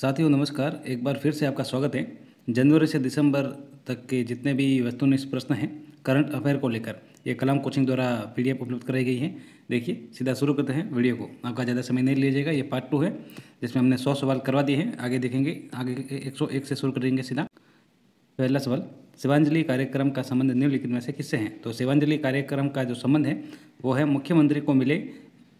साथियों नमस्कार। एक बार फिर से आपका स्वागत है। जनवरी से दिसंबर तक के जितने भी वस्तुनिष्ठ प्रश्न हैं करंट अफेयर को लेकर ये कलाम कोचिंग द्वारा पीडीएफ उपलब्ध कराई गई है। देखिए सीधा शुरू करते हैं वीडियो को। आपका ज़्यादा समय नहीं लीजिएगा। ये पार्ट 2 है जिसमें हमने 100 सवाल करवा दिए हैं। आगे देखेंगे, आगे 101 से शुरू करेंगे सीधा। पहला सवाल, शिवांजलि कार्यक्रम का संबंध निम्नलिखित में से किससे है? तो शिवांजलि कार्यक्रम का जो संबंध है वो है मुख्यमंत्री को मिले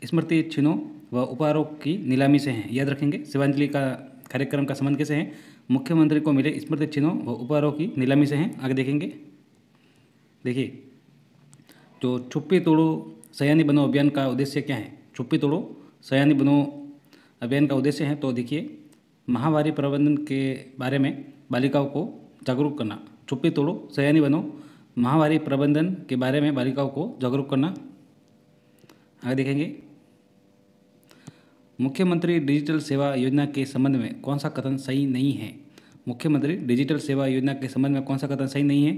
स्मृति चिन्हों व उपहारों की नीलामी से है। याद रखेंगे, शिवांजलि का कार्यक्रम का संबंध कैसे है? मुख्यमंत्री को मिले स्मृति चिन्हों व उपहारों की नीलामी से हैं। आगे देखेंगे। देखिए, जो छुप्पी तोड़ो सयानी बनो अभियान का उद्देश्य क्या है? छुप्पी तोड़ो सयानी बनो अभियान का उद्देश्य है तो देखिए, महामारी प्रबंधन के बारे में बालिकाओं को जागरूक करना। छुप्पी तोड़ो सयानी बनो महामारी प्रबंधन के बारे में बालिकाओं को जागरूक करना। आगे देखेंगे, मुख्यमंत्री डिजिटल सेवा योजना के संबंध में कौन सा कथन सही नहीं है? मुख्यमंत्री डिजिटल सेवा योजना के संबंध में कौन सा कथन सही नहीं है?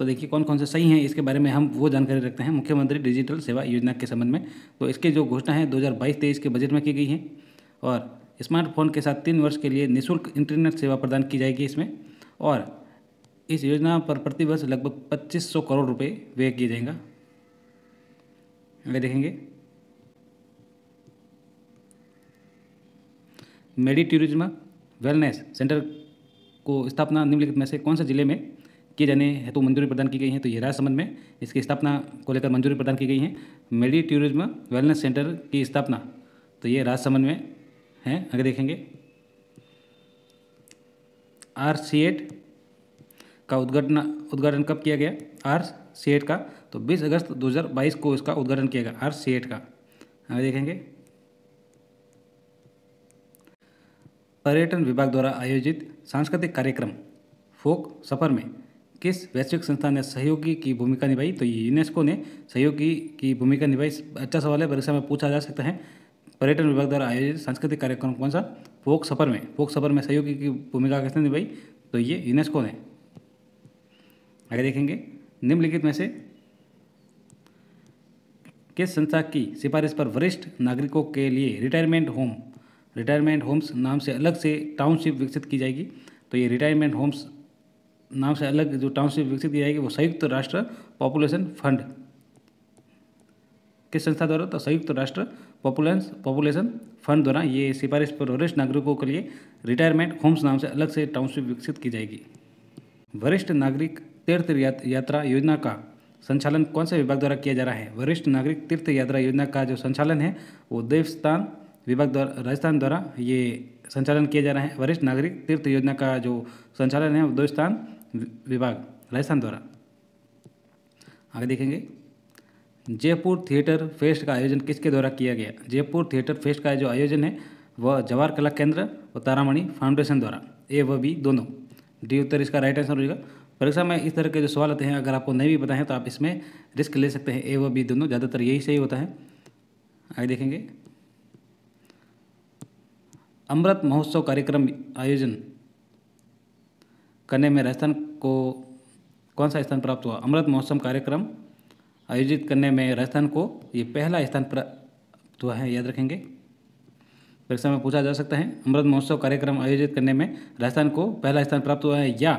तो देखिए कौन कौन से सही हैं, इसके बारे में हम वो जानकारी रखते हैं मुख्यमंत्री डिजिटल सेवा योजना के संबंध में। तो इसके जो घोषणा है 2022-23 के बजट में की गई है और स्मार्टफोन के साथ 3 वर्ष के लिए निःशुल्क इंटरनेट सेवा प्रदान की जाएगी इसमें। और इस योजना पर प्रतिवर्ष लगभग 2500 करोड़ रुपये व्यय किया जाएगा। आगे देखेंगे, मेडी टूरिज्म वेलनेस सेंटर को स्थापना निम्नलिखित में से कौन से जिले में किए जाने हेतु मंजूरी प्रदान की गई है? तो ये राजसमंद में इसकी स्थापना को लेकर मंजूरी प्रदान की गई है। मेडी टूरिज्म वेलनेस सेंटर की स्थापना तो ये राजसमंद में है। आगे देखेंगे, RC8 का उद्घाटन कब किया गया? RC8 का तो 20 अगस्त 2022 को इसका उद्घाटन किया गया RC8 का। आगे देखेंगे, पर्यटन विभाग द्वारा आयोजित सांस्कृतिक कार्यक्रम फोक सफर में किस वैश्विक संस्था ने सहयोगी की भूमिका निभाई? तो ये यूनेस्को ने सहयोगी की भूमिका निभाई। अच्छा सवाल है, परीक्षा में पूछा जा सकता है। पर्यटन विभाग द्वारा आयोजित सांस्कृतिक कार्यक्रम कौन सा? फोक सफर में सहयोगी की भूमिका किसने निभाई? तो ये यूनेस्को ने। आगे देखेंगे, निम्नलिखित में से किस संस्था की सिफारिश पर वरिष्ठ नागरिकों के लिए रिटायरमेंट होम्स नाम से अलग से टाउनशिप विकसित की जाएगी? तो ये रिटायरमेंट होम्स नाम से अलग जो टाउनशिप विकसित की जाएगी वो संयुक्त राष्ट्र पॉपुलेशन फंड। किस संस्था द्वारा? तो संयुक्त राष्ट्र पॉपुलेशन फंड द्वारा ये सिफारिश पर वरिष्ठ नागरिकों के लिए रिटायरमेंट होम्स नाम से अलग से टाउनशिप विकसित की जाएगी। वरिष्ठ नागरिक तीर्थ यात्रा योजना का संचालन कौन से विभाग द्वारा किया जा रहा है? वरिष्ठ नागरिक तीर्थ यात्रा योजना का जो संचालन है वो देवस्थान विभाग द्वारा राजस्थान द्वारा ये संचालन किया जा रहा है। वरिष्ठ नागरिक तीर्थ योजना का जो संचालन है वो देवस्थान विभाग राजस्थान द्वारा। आगे देखेंगे, जयपुर थिएटर फेस्ट का आयोजन किसके द्वारा किया गया? जयपुर थिएटर फेस्ट का जो आयोजन है वह जवाहर कला केंद्र और तारामणि फाउंडेशन द्वारा। A व B दोनों। डी उत्तर इसका राइट आंसर होगा। परीक्षा में इस तरह के जो सवाल आते हैं अगर आपको नहीं भी पता है तो आप इसमें रिस्क ले सकते हैं। A व B दोनों, ज़्यादातर यही सही होता है। आगे देखेंगे, अमृत महोत्सव कार्यक्रम आयोजन करने में राजस्थान को कौन सा स्थान प्राप्त हुआ? अमृत महोत्सव कार्यक्रम आयोजित करने में राजस्थान को ये पहला स्थान प्राप्त हुआ है। याद रखेंगे, परीक्षा में पूछा जा सकता है अमृत महोत्सव कार्यक्रम आयोजित करने में राजस्थान को पहला स्थान प्राप्त हुआ है या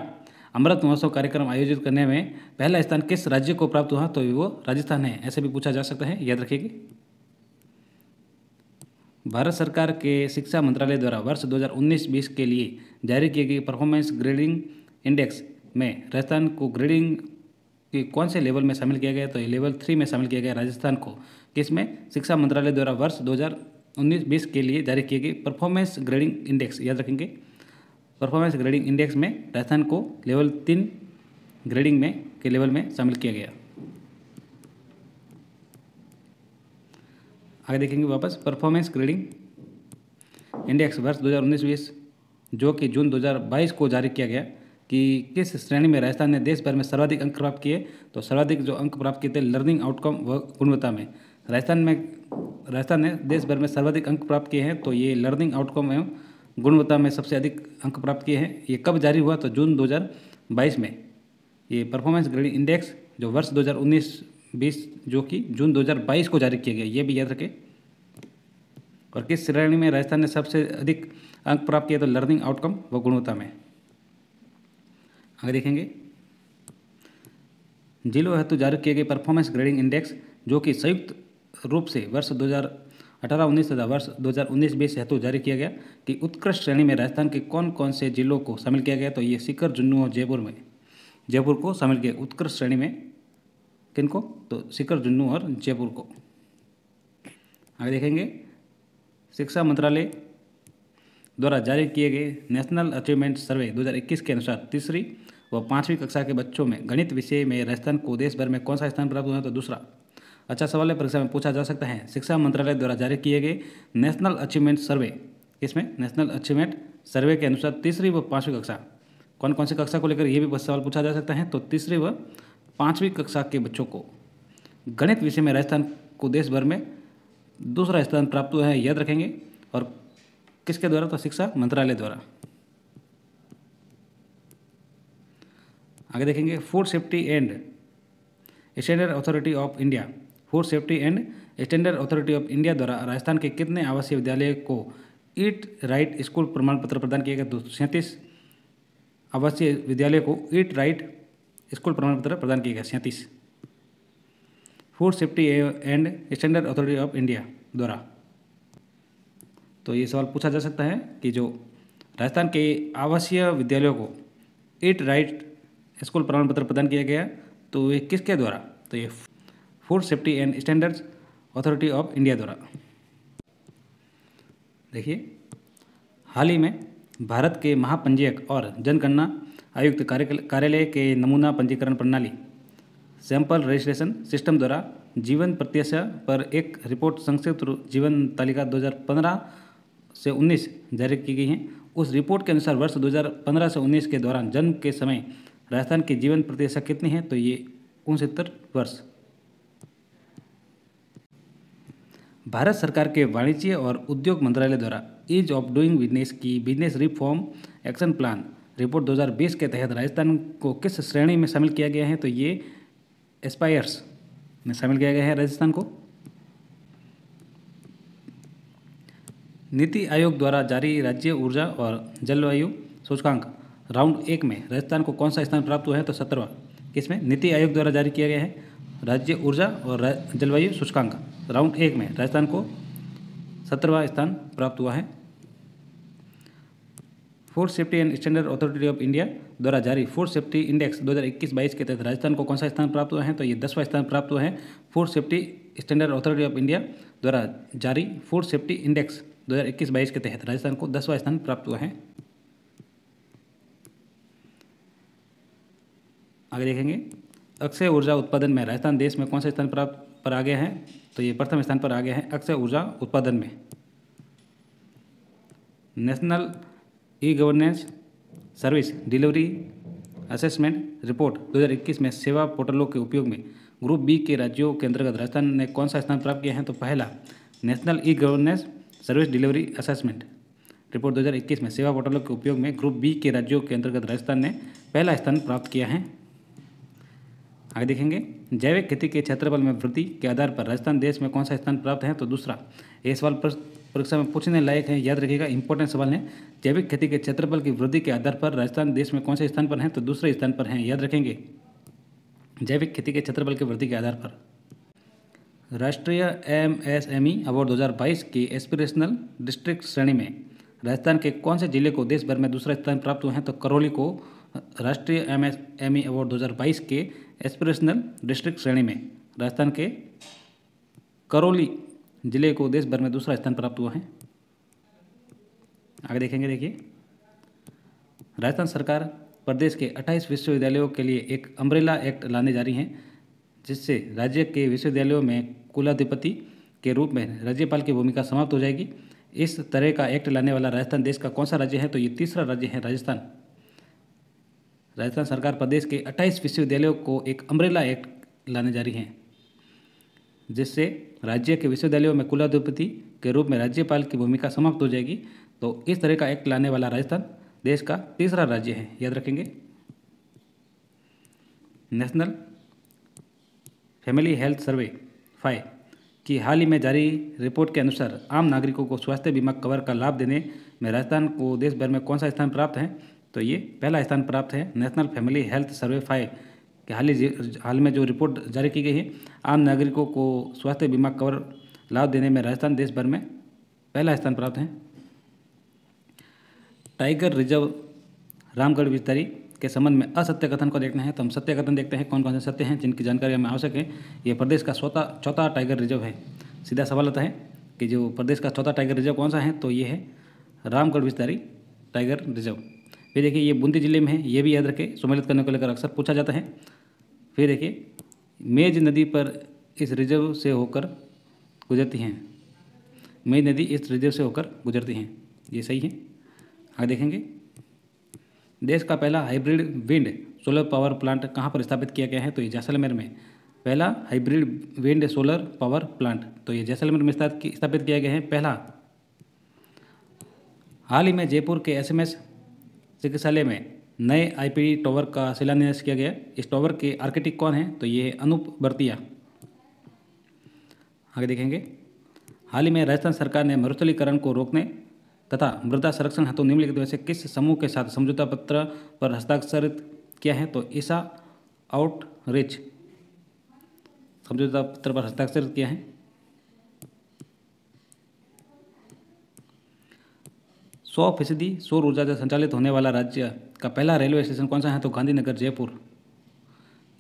अमृत महोत्सव कार्यक्रम आयोजित करने में पहला स्थान किस राज्य को प्राप्त हुआ? तो वो राजस्थान है। ऐसे भी पूछा जा सकता है, याद रखिएगा। भारत सरकार के शिक्षा मंत्रालय द्वारा वर्ष 2019-20 के लिए जारी किए गए परफॉर्मेंस ग्रेडिंग इंडेक्स में राजस्थान को ग्रेडिंग के कौन से लेवल में शामिल किया गया? तो ये लेवल 3 में शामिल किया गया राजस्थान को। किसमें? शिक्षा मंत्रालय द्वारा वर्ष 2019-20 के लिए जारी किए गए परफॉर्मेंस ग्रेडिंग इंडेक्स। याद रखेंगे, परफॉर्मेंस ग्रेडिंग इंडेक्स में राजस्थान को लेवल 3 ग्रेडिंग में के लेवल में शामिल किया गया। आगे देखेंगे वापस, परफॉर्मेंस ग्रेडिंग इंडेक्स वर्ष 2019-20 जो कि जून 2022 को जारी किया गया कि किस श्रेणी में राजस्थान ने देश भर में सर्वाधिक अंक प्राप्त किए? तो सर्वाधिक जो अंक प्राप्त किए थे लर्निंग आउटकम व गुणवत्ता में राजस्थान ने देश भर में सर्वाधिक अंक प्राप्त किए हैं। तो ये लर्निंग आउटकम एवं गुणवत्ता में सबसे अधिक अंक प्राप्त किए हैं। ये कब जारी हुआ? तो जून 2022 में ये परफॉर्मेंस ग्रेडिंग इंडेक्स जो वर्ष 2019-20 जो कि जून 2022 को जारी किया गया, ये भी याद रखें। और किस श्रेणी में राजस्थान ने सबसे अधिक अंक प्राप्त किए? तो लर्निंग आउटकम व गुणवत्ता में। आगे देखेंगे, जिलों हेतु जारी किए गए परफॉर्मेंस ग्रेडिंग इंडेक्स जो कि संयुक्त रूप से वर्ष 2018-19 तथा वर्ष 2019-20 हेतु जारी किया गया कि उत्कृष्ट श्रेणी में राजस्थान के कौन कौन से जिलों को शामिल किया गया? तो ये सीकर, जुन्नू और जयपुर को शामिल किया उत्कृष्ट श्रेणी में। किनको? तो सीकर, जुन्नू और जयपुर को। आगे देखेंगे, शिक्षा मंत्रालय द्वारा जारी किए गए नेशनल अचीवमेंट सर्वे 2021 के अनुसार तीसरी व 5वीं कक्षा के बच्चों में गणित विषय में राजस्थान को देश भर में कौन सा स्थान प्राप्त हुआ है? तो दूसरा। अच्छा सवाल है, परीक्षा में पूछा जा सकता है। शिक्षा मंत्रालय द्वारा जारी किए गए नेशनल अचीवमेंट सर्वे, इसमें नेशनल अचीवमेंट सर्वे के अनुसार तीसरी व 5वीं कक्षा, कौन कौन सी कक्षा को लेकर ये भी सवाल पूछा जा सकता है। तो तीसरी व 5वीं कक्षा के बच्चों को गणित विषय में राजस्थान को देश भर में दूसरा स्थान प्राप्त हुआ है, याद रखेंगे। और किसके द्वारा? तो शिक्षा मंत्रालय द्वारा। आगे देखेंगे, food safety and standard authority of India, food safety and standard authority of India द्वारा राजस्थान के कितने आवासीय विद्यालय को ईट राइट स्कूल प्रमाण पत्र प्रदान किया गया? तो 37 आवासीय विद्यालय को ईट राइट स्कूल प्रमाण पत्र प्रदान किया गया, 37। Food safety and standard authority of India द्वारा। तो ये सवाल पूछा जा सकता है कि जो राजस्थान के आवासीय विद्यालयों को ईट राइट स्कूल प्रमाण पत्र प्रदान किया गया, तो ये किसके द्वारा? तो ये food safety and standards authority of India द्वारा। देखिए, हाल ही में भारत के महापंजीयक और जनगणना आयुक्त कार्यालय के नमूना पंजीकरण प्रणाली सैंपल रजिस्ट्रेशन सिस्टम द्वारा जीवन प्रत्याशा पर एक रिपोर्ट संक्षिप्त जीवन तालिका 2015 से 19 जारी की गई है। उस रिपोर्ट के अनुसार वर्ष 2015 से 19 के दौरान जन्म के समय राजस्थान की जीवन प्रत्याशा कितनी है? तो ये 69 वर्ष। भारत सरकार के वाणिज्य और उद्योग मंत्रालय द्वारा ईज ऑफ डूइंग बिजनेस की business reform action plan report 2020 के तहत राजस्थान को किस श्रेणी में शामिल किया गया है? तो ये एस्पायर्स में शामिल किया गया है राजस्थान को। नीति आयोग द्वारा जारी राज्य ऊर्जा और जलवायु सूचकांक राउंड 1 में राजस्थान को कौन सा स्थान प्राप्त हुआ है? तो 17वां। किसमें? नीति आयोग द्वारा जारी किया गया है राज्य ऊर्जा और जलवायु सूचकांक राउंड 1 में राजस्थान को 17वां स्थान प्राप्त हुआ है। Food safety and standard authority of India द्वारा जारी फूड सेफ्टी इंडेक्स 2021-22 के तहत राजस्थान को कौन सा स्थान प्राप्त हुआ है? तो ये 10वां स्थान प्राप्त हुआ है। Food safety standard authority of India द्वारा जारी फूड सेफ्टी इंडेक्स 2021-22 के तहत राजस्थान को 10वां स्थान प्राप्त हुआ है। आगे देखेंगे, अक्षय ऊर्जा उत्पादन में राजस्थान देश में कौन सा स्थान पर आ गया है? तो ये प्रथम स्थान पर आ गया है अक्षय ऊर्जा उत्पादन में। National e governance service delivery assessment report 2021 में सेवा पोर्टलों के उपयोग में ग्रुप बी के राज्यों के अंतर्गत राजस्थान ने कौन सा स्थान प्राप्त किया है? तो पहला, national e governance service delivery assessment report 2021 में सेवा पोर्टलों के उपयोग में ग्रुप बी के राज्यों के अंतर्गत राजस्थान ने पहला स्थान प्राप्त किया है। आगे देखेंगे, जैविक खेती के क्षेत्रफल में वृद्धि के आधार पर राजस्थान देश में कौन सा स्थान प्राप्त है? तो दूसरा। ये सवाल परीक्षा में पूछने लायक है, याद रखिएगा, इंपॉर्टेंट सवाल है। जैविक खेती के क्षेत्रफल की वृद्धि के आधार पर राजस्थान देश में कौन से स्थान पर है? तो दूसरे स्थान पर है, याद रखेंगे। जैविक खेती के क्षेत्रफल की वृद्धि के आधार पर राष्ट्रीय MSME अवार्ड 2022 की एस्पिरेशनल डिस्ट्रिक्ट श्रेणी में राजस्थान के कौन से जिले को देश भर में दूसरा स्थान प्राप्त हुआ है? तो करौली को राष्ट्रीय MSME अवार्ड 2022 के एस्पिरेशनल डिस्ट्रिक्ट श्रेणी में राजस्थान के करौली जिले को देश भर में दूसरा स्थान प्राप्त हुआ है। आगे देखेंगे, देखिए, राजस्थान सरकार प्रदेश के 28 विश्वविद्यालयों के लिए एक अम्ब्रेला एक्ट लाने जा रही है, जिससे राज्य के विश्वविद्यालयों में कुलाधिपति के रूप में राज्यपाल की भूमिका समाप्त हो जाएगी। इस तरह का एक्ट लाने वाला राजस्थान देश का कौन सा राज्य है? तो ये तीसरा राज्य है, राजस्थान। राजस्थान सरकार प्रदेश के 28 विश्वविद्यालयों को एक अम्ब्रेला एक्ट लाने जा रही है, जिससे राज्य के विश्वविद्यालयों में कुलाधिपति के रूप में राज्यपाल की भूमिका समाप्त हो जाएगी। तो इस तरह का एक्ट लाने वाला राजस्थान देश का तीसरा राज्य है, याद रखेंगे। नेशनल फैमिली हेल्थ सर्वे 5 कि हाल ही में जारी रिपोर्ट के अनुसार आम नागरिकों को स्वास्थ्य बीमा कवर का लाभ देने में राजस्थान को देश भर में कौन सा स्थान प्राप्त है? तो ये पहला स्थान प्राप्त है। नेशनल फैमिली हेल्थ सर्वे 5 के हाल में जो रिपोर्ट जारी की गई है, आम नागरिकों को स्वास्थ्य बीमा कवर लाभ देने में राजस्थान देश भर में पहला स्थान प्राप्त है। टाइगर रिजर्व रामगढ़ विस्तारी के संबंध में असत्य कथन को देखना है तो हम सत्य कथन देखते हैं कौन कौन से सत्य हैं जिनकी जानकारी हमें आवश्यक है। ये प्रदेश का चौथा टाइगर रिजर्व है। सीधा सवाल आता है कि जो प्रदेश का चौथा टाइगर रिजर्व कौन सा है, तो ये है रामगढ़ विस्तारी टाइगर रिजर्व। फिर देखिए ये बूंदी जिले में है, ये भी याद रखें, सम्मिलित करने को लेकर अक्सर पूछा जाता है। फिर देखिए मेज नदी पर इस रिजर्व से होकर गुजरती हैं। मेज नदी इस रिजर्व से होकर गुजरती हैं, ये सही है। आगे देखेंगे देश का पहला hybrid wind solar power plant कहाँ पर स्थापित किया गया है, तो ये जैसलमेर में। पहला hybrid wind solar power plant तो ये जैसलमेर में स्थापित किया गया है पहला। हाल ही में जयपुर के एसएमएस चिकित्सालय में नए आईपीडी टावर का शिलान्यास किया गया। इस टावर के आर्किटेक्ट कौन है, तो ये है अनूप बर्तिया। आगे देखेंगे हाल ही में राजस्थान सरकार ने मरुस्थलीकरण को रोकने तथा मृदा संरक्षण हेतु निम्नलिखित में से किस समूह के साथ समझौता पत्र पर हस्ताक्षरित किया है, तो ईसा आउटरीच समझौता पत्र पर हस्ताक्षरित किया है। 100% सौर ऊर्जा से संचालित होने वाला राज्य का पहला रेलवे स्टेशन कौन सा है, तो गांधीनगर जयपुर।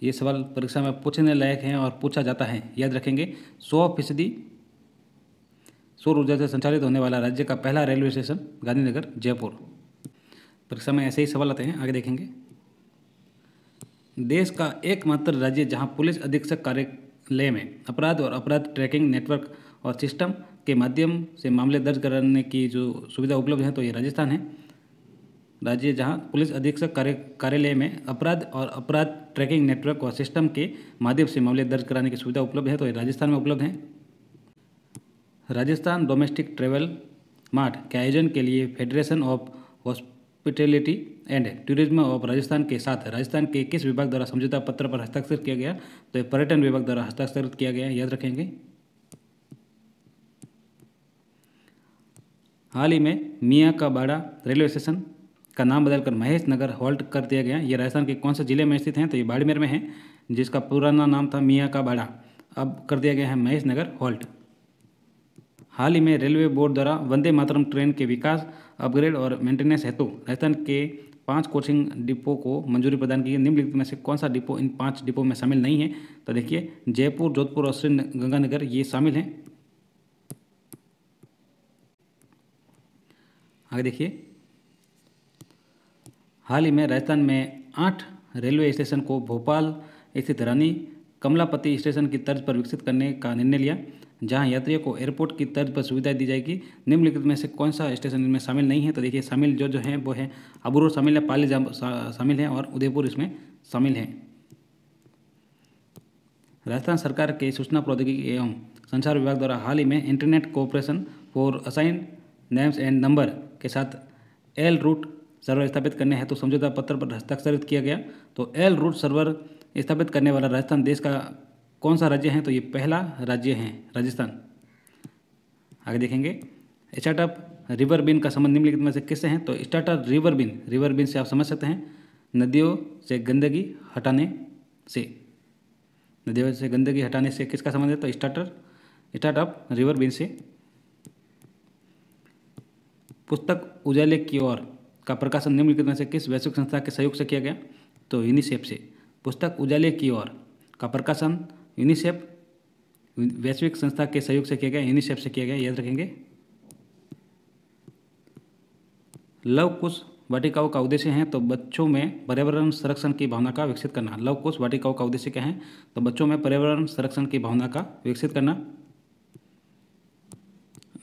ये सवाल परीक्षा में पूछने लायक है और पूछा जाता है, याद रखेंगे। 100% सौर ऊर्जा से संचालित होने वाला राज्य का पहला रेलवे स्टेशन गांधीनगर जयपुर। परीक्षा में ऐसे ही सवाल आते हैं। आगे देखेंगे देश का एकमात्र राज्य जहां पुलिस अधीक्षक कार्यालय में अपराध और अपराध ट्रैकिंग नेटवर्क और सिस्टम के माध्यम से मामले दर्ज कराने की जो सुविधा उपलब्ध है, तो ये राजस्थान है। राज्य जहां पुलिस अधीक्षक कार्यालय में अपराध और अपराध ट्रैकिंग नेटवर्क और सिस्टम के माध्यम से मामले दर्ज कराने की सुविधा उपलब्ध है, तो ये राजस्थान में उपलब्ध है। राजस्थान डोमेस्टिक ट्रेवल मार्ट के आयोजन के लिए federation of hospitality and tourism of Rajasthan के साथ राजस्थान के किस विभाग द्वारा समझौता पत्र पर हस्ताक्षर किया गया, तो ये पर्यटन विभाग द्वारा हस्ताक्षरित किया गया, याद रखेंगे। हाल ही में मियाँ का बाड़ा रेलवे स्टेशन का नाम बदलकर महेश नगर हॉल्ट कर दिया गया। ये राजस्थान के कौन से जिले में स्थित हैं, तो ये बाड़मेर में है, जिसका पुराना नाम था मियाँ का बाड़ा, अब कर दिया गया है महेश नगर हॉल्ट। हाल ही में रेलवे बोर्ड द्वारा वंदे मातरम ट्रेन के विकास, अपग्रेड और मेंटेनेंस हेतु राजस्थान के 5 कोचिंग डिपो को मंजूरी प्रदान की है। निम्नलिखित में से कौन सा डिपो इन 5 डिपो में शामिल नहीं है, तो देखिए जयपुर, जोधपुर और श्री गंगानगर ये शामिल हैं। आगे देखिए हाल ही में राजस्थान में 8 रेलवे स्टेशन को भोपाल स्थित रानी कमलापति स्टेशन की तर्ज पर विकसित करने का निर्णय लिया, जहां यात्रियों को एयरपोर्ट की तर्ज पर सुविधा दी जाएगी। निम्नलिखित में से कौन सा स्टेशन इनमें शामिल नहीं है, तो देखिए शामिल जो है वो है अबूरोड शामिल है, पाली शामिल है और उदयपुर इसमें शामिल है। राजस्थान सरकार के सूचना प्रौद्योगिकी एवं संचार विभाग द्वारा हाल ही में internet cooperation for assign names and number के साथ एल रूट सर्वर स्थापित करने हेतु समझौता पत्र पर हस्ताक्षरित किया गया। तो एल रूट सर्वर स्थापित करने वाला राजस्थान देश का कौन सा राज्य है, तो ये पहला राज्य है राजस्थान। आगे देखेंगे स्टार्टअप रिवर बिन का संबंध निम्नलिखित में से किससे है, तो स्टार्टअप रिवर बिन से आप समझ सकते हैं नदियों से गंदगी हटाने से। नदियों से गंदगी हटाने से किसका संबंध है, तो स्टार्टअप रिवर बिन से। पुस्तक उजाले की ओर का प्रकाशन निम्नलिखित में से किस वैश्विक संस्था के सहयोग से किया गया, तो यूनिसेफ से। पुस्तक उजाले की ओर का प्रकाशन यूनिसेफ वैश्विक संस्था के सहयोग से किया गया, यूनिसेफ से किया गया, याद रखेंगे। लव कुश वाटिकाओं का उद्देश्य है, तो बच्चों में पर्यावरण संरक्षण की भावना का विकसित करना। लव कुश वाटिकाओं का उद्देश्य क्या है, तो बच्चों में पर्यावरण संरक्षण की भावना का विकसित करना।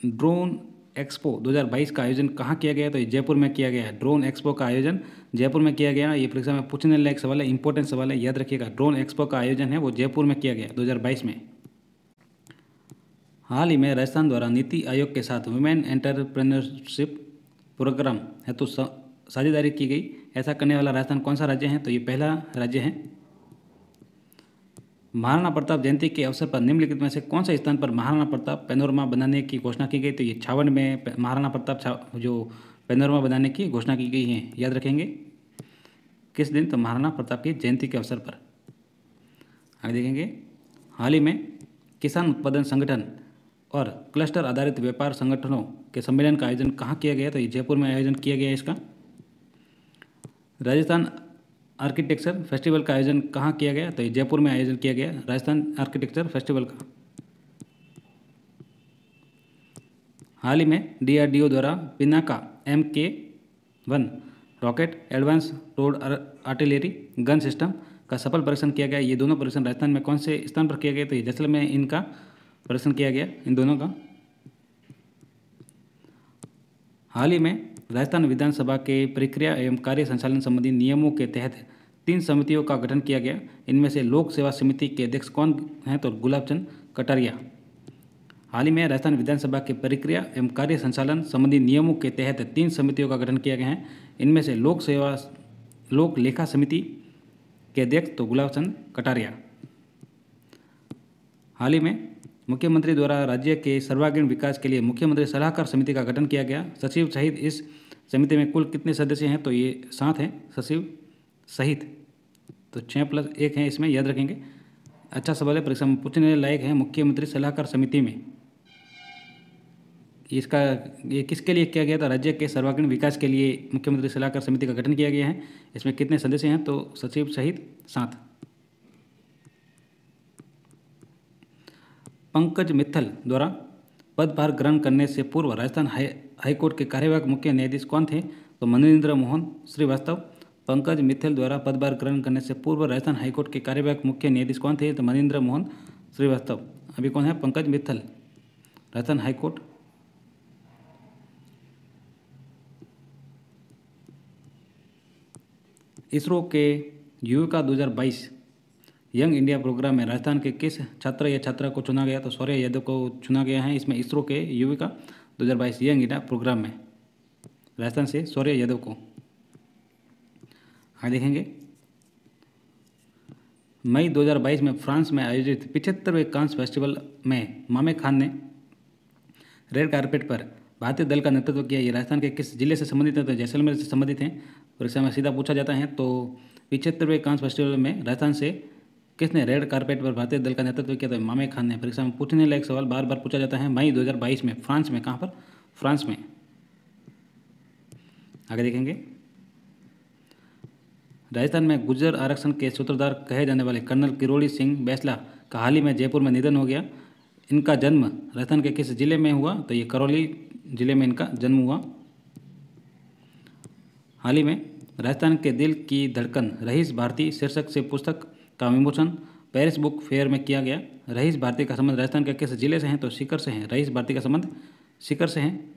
ड्रोन एक्सपो 2022 का आयोजन कहाँ किया गया, तो ये जयपुर में किया गया है। ड्रोन एक्सपो का आयोजन जयपुर में किया गया। ये परीक्षा में पूछने लायक सवाल है, इंपॉर्टेंट सवाल है, याद रखिएगा। ड्रोन एक्सपो का आयोजन है वो जयपुर में किया गया 2022 में। हाल ही में राजस्थान द्वारा नीति आयोग के साथ वुमेन एंटरप्रेन्योरशिप प्रोग्राम हेतु साझेदारी की गई। ऐसा करने वाला राजस्थान कौन सा राज्य है, तो ये पहला राज्य है। महाराणा प्रताप जयंती के अवसर पर निम्नलिखित में से कौन सा स्थान पर महाराणा प्रताप पैनोरमा बनाने की घोषणा की गई? तो ये 56 में महाराणा प्रताप जो पैनोरमा बनाने की घोषणा की गई है, याद रखेंगे। किस दिन? तो महाराणा प्रताप की जयंती के अवसर पर। आगे देखेंगे, हाल ही में किसान उत्पादन संगठन और क्लस्टर आधारित व्यापार संगठनों के सम्मेलन का आयोजन कहाँ किया गया? तो ये जयपुर में आयोजन किया गया है इसका। राजस्थान आर्किटेक्चर फेस्टिवल का आयोजन कहाँ किया गया? तो ये जयपुर में आयोजन किया गया राजस्थान आर्किटेक्चर फेस्टिवल का। हाल ही में DRDO द्वारा Pinaka MK-1 rocket advance road artillery gun system का सफल परीक्षण किया गया। ये दोनों परीक्षण राजस्थान में कौन से स्थान पर किया गया? तो ये जैसलमेर में इनका परीक्षण किया गया, इन दोनों का। हाल ही में राजस्थान विधानसभा के प्रक्रिया एवं कार्य संचालन संबंधी नियमों के तहत 3 समितियों का गठन किया गया। इनमें से लोक सेवा समिति के अध्यक्ष कौन हैं? तो गुलाब चंद कटारिया। हाल ही में राजस्थान विधानसभा के प्रक्रिया एवं कार्य संचालन संबंधी नियमों के तहत 3 समितियों का गठन किया गया है। इनमें से लोक लेखा समिति के अध्यक्ष तो गुलाब चंद कटारिया। हाल ही में मुख्यमंत्री द्वारा राज्य के सर्वांगीण विकास के लिए मुख्यमंत्री सलाहकार समिति का गठन किया गया। सचिव सहित इस समिति में कुल कितने सदस्य हैं? तो ये 7 हैं सचिव सहित, तो 6+1 हैं इसमें, याद रखेंगे। अच्छा सवाल है, परीक्षा में पूछने लायक है। मुख्यमंत्री सलाहकार समिति में ये किसके लिए किया गया था? राज्य के सर्वांगीण विकास के लिए मुख्यमंत्री सलाहकार समिति का गठन किया गया है। इसमें कितने सदस्य हैं? तो सचिव सहित 7। पंकज मित्तल द्वारा पदभार ग्रहण करने से पूर्व राजस्थान हाईकोर्ट के कार्यवाहक मुख्य न्यायाधीश कौन थे? तो मनीन्द्र मोहन श्रीवास्तव। पंकज मित्तल द्वारा पदभार ग्रहण करने से पूर्व राजस्थान हाईकोर्ट के कार्यवाहक मुख्य न्यायाधीश कौन थे? तो मनीन्द्र मोहन श्रीवास्तव। अभी कौन है? पंकज मित्तल, राजस्थान हाईकोर्ट। इसरो के युविका 2022 यंग इंडिया प्रोग्राम में राजस्थान के किस छात्र या छात्रा को चुना गया? तो शौर्य यादव को चुना गया है इसमें। इसरो के युविका 2022 यंग इंडिया प्रोग्राम में राजस्थान से शौर्य यादव को। आगे देखेंगे, मई 2022 में फ्रांस में आयोजित 75वें कांस फेस्टिवल में मामे खान ने रेड कारपेट पर भारतीय दल का नेतृत्व किया। ये राजस्थान के किस जिले से संबंधित है? तो जैसलमेर से संबंधित हैं। परीक्षा में सीधा पूछा जाता है। तो 75वें कांस फेस्टिवल में राजस्थान से किसने रेड कारपेट पर भारतीय दल का नेतृत्व किया? था मामे खान ने। परीक्षा में पूछने लायक सवाल बार बार पूछा जाता है। मई 2022 में फ्रांस में, कहाँ पर? फ्रांस में। आगे देखेंगे, राजस्थान में गुर्जर आरक्षण के सूत्रधार कहे जाने वाले कर्नल किरोड़ी सिंह बैसला का हाल ही में जयपुर में निधन हो गया। इनका जन्म राजस्थान के किस जिले में हुआ? तो ये करौली जिले में इनका जन्म हुआ। हाल ही में राजस्थान के दिल की धड़कन रहीस भारती शीर्षक से पुस्तक का विमोचन पेरिस बुक फेयर में किया गया। रहीस भारती का संबंध राजस्थान के किस जिले से हैं? तो सीकर से हैं। रहीस भारती का संबंध सीकर से हैं।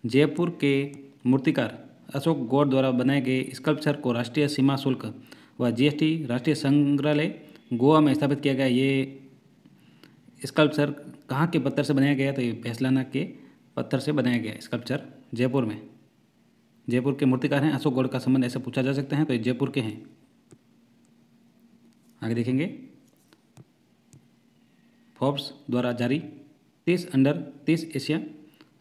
जयपुर के मूर्तिकार अशोक गौड़ द्वारा बनाए गए स्कल्पचर को राष्ट्रीय सीमा शुल्क व GST राष्ट्रीय संग्रहालय गोवा में स्थापित किया गया। ये स्कल्पचर कहाँ के पत्थर से बनाया गया? तो ये फैसलाना के पत्थर से बनाया गया स्कल्पचर जयपुर में। जयपुर के मूर्तिकार हैं अशोक गौड़ का संबंध ऐसे पूछा जा सकता है, तो ये जयपुर के हैं। आगे देखेंगे, फोर्ब्स द्वारा जारी 30 अंडर 30 एशिया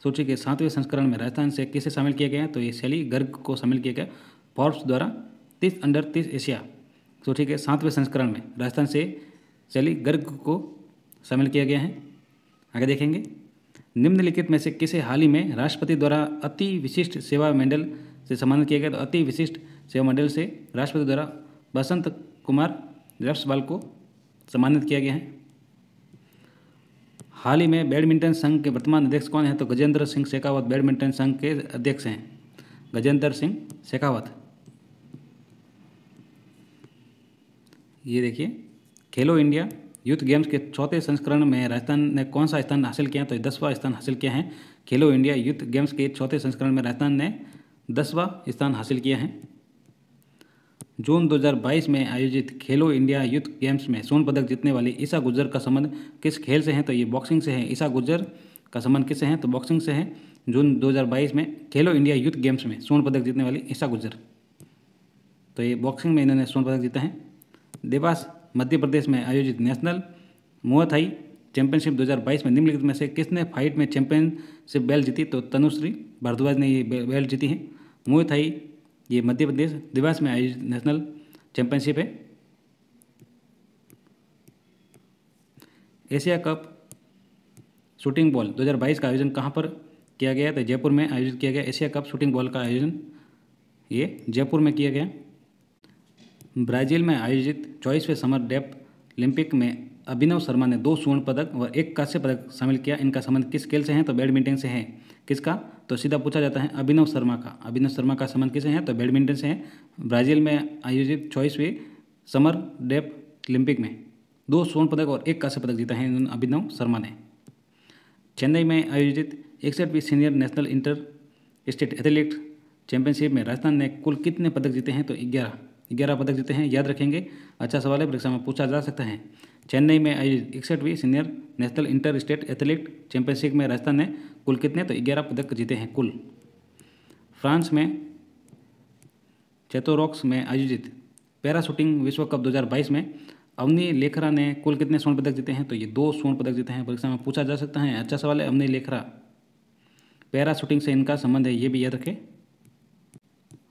सूची के 7वें संस्करण में राजस्थान से किसे शामिल किया गया? तो ये शैली गर्ग को शामिल किया गया। फोर्ब्स द्वारा 30 अंडर 30 एशिया सूची के 7वें संस्करण में राजस्थान से शैली गर्ग को शामिल किया गया है। आगे देखेंगे, निम्नलिखित में से किसे हाल ही में राष्ट्रपति द्वारा अति विशिष्ट सेवा मेडल से सम्मानित किया गया? तो अति विशिष्ट सेवा मेडल से राष्ट्रपति द्वारा बसंत कुमार जयसवाल को सम्मानित किया गया है। हाल ही में बैडमिंटन संघ के वर्तमान अध्यक्ष कौन है? तो गजेंद्र सिंह शेखावत बैडमिंटन संघ के अध्यक्ष हैं। गजेंद्र सिंह शेखावत। ये देखिए, खेलो इंडिया यूथ गेम्स के 4थे संस्करण में राजस्थान ने कौन सा स्थान हासिल किया? तो 10वां स्थान हासिल किया है। खेलो इंडिया यूथ गेम्स के 4थे संस्करण में राजस्थान ने 10वां स्थान हासिल किया है। जून 2022 में आयोजित खेलो इंडिया यूथ गेम्स में स्वर्ण पदक जीतने वाली ईशा गुर्जर का संबंध किस खेल से है? तो ये बॉक्सिंग से है। ईशा गुर्जर का संबंध किससे है? तो बॉक्सिंग से है। जून 2022 में खेलो इंडिया यूथ गेम्स में स्वर्ण पदक जीतने वाली ईशा गुर्जर। तो ये बॉक्सिंग में इन्होंने स्वर्ण पदक जीता है। देवास मध्य प्रदेश में आयोजित नेशनल मुay थाई चैंपियनशिप 2022 में निम्नलिखित में से किसने फाइट में चैंपियनशिप बेल्ट जीती? तो तनुश्री भारद्वाज ने ये बेल्ट जीती है। मुay थाई ये मध्य प्रदेश देवास में आयोजित नेशनल चैंपियनशिप है। एशिया कप शूटिंग बॉल 2022 का आयोजन कहाँ पर किया गया? तो जयपुर में आयोजित किया गया। एशिया कप शूटिंग बॉल का आयोजन ये जयपुर में किया गया। ब्राज़ील में आयोजित 24वें समर डेफ ओलंपिक में अभिनव शर्मा ने 2 स्वर्ण पदक और 1 कांस्य पदक शामिल किया। इनका संबंध किस खेल से है? तो बैडमिंटन से है। किसका? तो सीधा पूछा जाता है अभिनव शर्मा का। अभिनव शर्मा का संबंध किससे है? तो बैडमिंटन से है। ब्राज़ील में आयोजित 24वें समर डेफ ओलंपिक में 2 स्वर्ण पदक और 1 कांस्य पदक जीता है अभिनव शर्मा ने। चेन्नई में आयोजित 61वीं senior national inter state athletics championship में राजस्थान ने कुल कितने पदक जीते हैं? तो 11 पदक जीते हैं। याद रखेंगे, अच्छा सवाल है, परीक्षा में पूछा जा सकता है। चेन्नई में आयोजित 61वीं senior national inter state athletics championship में राजस्थान ने कुल कितने? तो 11 पदक जीते हैं कुल। फ्रांस में चेतोरॉक्स में आयोजित पैरा शूटिंग विश्व कप 2022 में अवनी लेखरा ने कुल कितने स्वर्ण पदक जीते हैं? तो ये 2 स्वर्ण पदक जीते हैं। परीक्षा में पूछा जा सकता है, अच्छा सवाल है। अवनी लेखरा, पैरा शूटिंग से इनका संबंध है, ये भी याद रखें।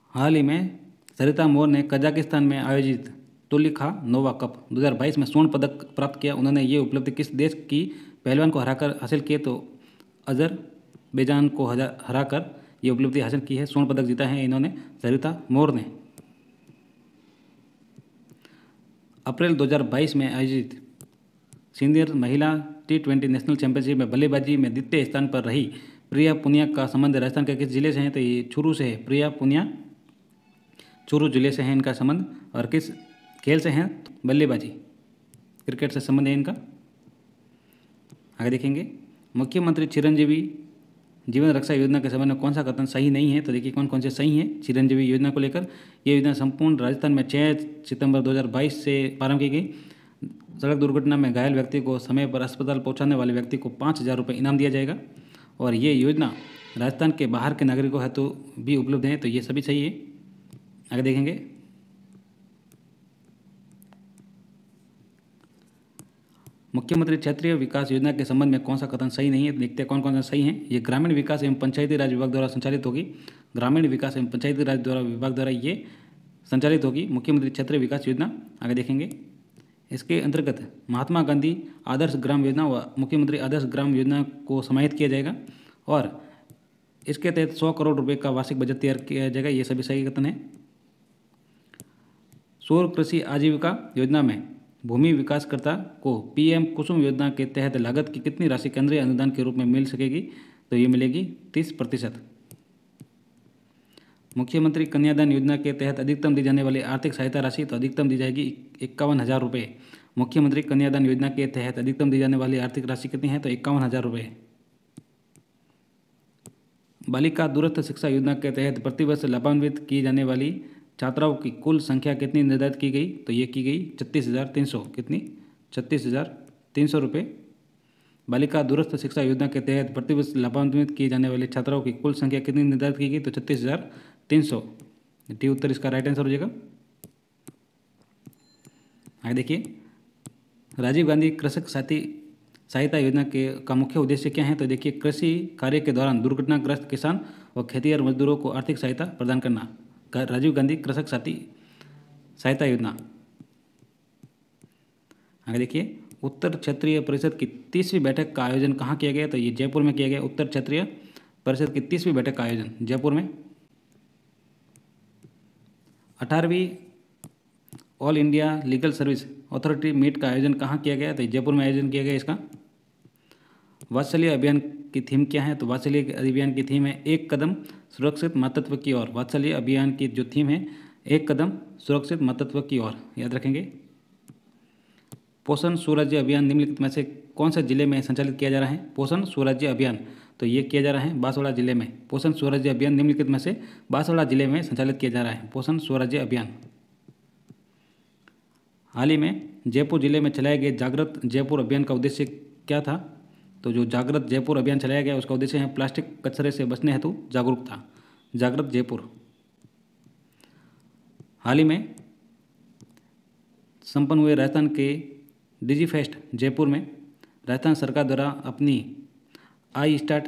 हाल ही में सरिता मोर ने कजाकिस्तान में आयोजित तुलिखा नोवा कप 2022 में स्वर्ण पदक प्राप्त किया। उन्होंने ये उपलब्धि किस देश की पहलवान को हराकर हासिल की? तो अजरबैजान को हराकर ये उपलब्धि हासिल की है। स्वर्ण पदक जीता है इन्होंने, सरिता मोर ने। अप्रैल 2022 में आयोजित सीनियर महिला T20 नेशनल चैंपियनशिप में बल्लेबाजी में द्वितीय स्थान पर रही प्रिया पुनिया का संबंध राजस्थान के किस जिले से है? तो ये चूरू से है। प्रिया पुनिया चूरू जिले से है इनका संबंध। और किस खेल से हैं? बल्लेबाजी, क्रिकेट से संबंध है इनका। आगे देखेंगे, मुख्यमंत्री चिरंजीवी जीवन रक्षा योजना के संबंध में कौन सा कथन सही नहीं है? तो देखिए कौन कौन से सही हैं चिरंजीवी योजना को लेकर। ये योजना संपूर्ण राजस्थान में 6 सितंबर 2022 से प्रारंभ की गई। सड़क दुर्घटना में घायल व्यक्ति को समय पर अस्पताल पहुंचाने वाले व्यक्ति को 5,000 रुपये इनाम दिया जाएगा। और ये योजना राजस्थान के बाहर के नागरिकों हेतु भी उपलब्ध है, तो ये सभी सही है। आगे देखेंगे, मुख्यमंत्री क्षेत्रीय विकास योजना के संबंध में कौन सा कथन सही नहीं है? देखते हैं कौन कौन सा सही है। ये ग्रामीण विकास एवं पंचायती राज विभाग द्वारा संचालित होगी। ग्रामीण विकास एवं पंचायती राज विभाग द्वारा ये संचालित होगी मुख्यमंत्री क्षेत्रीय विकास योजना। आगे देखेंगे, इसके अंतर्गत महात्मा गांधी आदर्श ग्राम योजना व मुख्यमंत्री आदर्श ग्राम योजना को समाहित किया जाएगा। और इसके तहत 100 करोड़ रुपये का वार्षिक बजट तैयार किया जाएगा। ये सभी सही कथन है। सौर कृषि आजीविका योजना में भूमि विकासकर्ता को PM कुसुम योजना के तहत लागत की कितनी राशि केंद्रीय अनुदान के रूप में मिल सकेगी? तो ये मिलेगी 30%। मुख्यमंत्री कन्यादान योजना के तहत अधिकतम दी जाने वाली आर्थिक सहायता राशि तो अधिकतम दी जाएगी 51,000 रुपये। मुख्यमंत्री कन्यादान योजना के तहत अधिकतम दी जाने वाली आर्थिक राशि कितनी है? तो 51,000 रुपये। बालिका दूरस्थ शिक्षा योजना के तहत प्रतिवर्ष लाभान्वित की जाने वाली छात्राओं की कुल संख्या कितनी निर्धारित की गई? तो ये की गई 36,300। कितनी? 36,300 रुपये। बालिका दूरस्थ शिक्षा योजना के तहत प्रतिवर्ष लाभान्वित की जाने वाली छात्राओं की कुल संख्या कितनी निर्धारित की गई? तो 36,300। टी उत्तर इसका राइट आंसर हो जाएगा। आगे देखिए, राजीव गांधी कृषक साथी सहायता योजना का मुख्य उद्देश्य क्या है? तो देखिए, कृषि कार्य के दौरान दुर्घटनाग्रस्त किसान और खेतिहर मजदूरों को आर्थिक सहायता प्रदान करना। राजीव गांधी कृषक साथी सहायता योजना। आगे देखिए, उत्तर क्षेत्रीय परिषद की 30वीं बैठक का आयोजन कहाँ किया गया? तो ये जयपुर में किया गया। उत्तर क्षेत्रीय परिषद की 30वीं बैठक का आयोजन जयपुर में। 18वीं all India legal service authority meet का आयोजन कहाँ किया गया? तो जयपुर में आयोजन किया गया इसका। वात्सल्य अभियान की थीम क्या है? तो वात्सल्य अभियान की थीम है एक कदम सुरक्षित मातृत्व की ओर। वात्सल्य अभियान की जो थीम है एक कदम सुरक्षित मातृत्व की ओर, याद रखेंगे। पोषण स्वराज्य अभियान निम्नलिखित में से कौन से जिले में संचालित किया जा रहा है? पोषण स्वराज्य अभियान तो ये किया जा रहा है बांसवाड़ा जिले में। पोषण स्वराज्य अभियान निम्नलिखित में से बांसवाड़ा जिले में संचालित किया जा रहा है पोषण स्वराज्य अभियान। हाल ही में जयपुर जिले में चलाए गए जागृत जयपुर अभियान का उद्देश्य क्या था? तो जो जागृत जयपुर अभियान चलाया गया उसका उद्देश्य है प्लास्टिक कचरे से बचने हेतु जागरूकता। जागृत जयपुर। हाल ही में संपन्न हुए राजस्थान के डिजीफेस्ट जयपुर में राजस्थान सरकार द्वारा अपनी आई स्टार्ट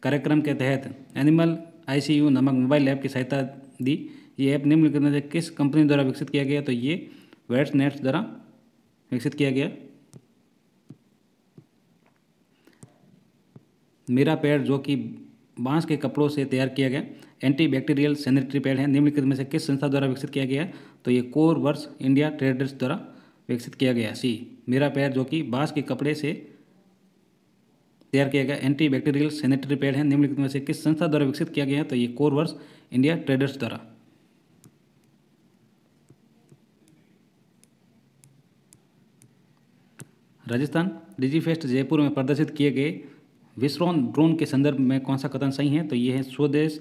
कार्यक्रम के तहत एनिमल आईसीयू नामक मोबाइल ऐप की सहायता दी। ये ऐप निम्नलिखित में से किस कंपनी द्वारा विकसित किया गया? तो ये वेट्स नेट्स द्वारा विकसित किया गया। मेरा पैड जो कि बांस के कपड़ों से तैयार किया गया एंटी बैक्टीरियल सैनिटरी पैड है, निम्नलिखित में से किस संस्था द्वारा विकसित किया गया? तो ये कोर वर्क्स इंडिया ट्रेडर्स द्वारा विकसित किया गया। सी, मेरा पैड जो कि बांस के कपड़े से तैयार किया गया एंटी बैक्टीरियल सैनिटरी पैड है, निम्नलिखित में से किस संस्था द्वारा विकसित किया गया? तो ये कोर वर्क्स इंडिया ट्रेडर्स द्वारा। राजस्थान डिजीफेस्ट जयपुर में प्रदर्शित किए गए विस्रोन ड्रोन के संदर्भ में कौन सा कथन सही है? तो ये है स्वदेश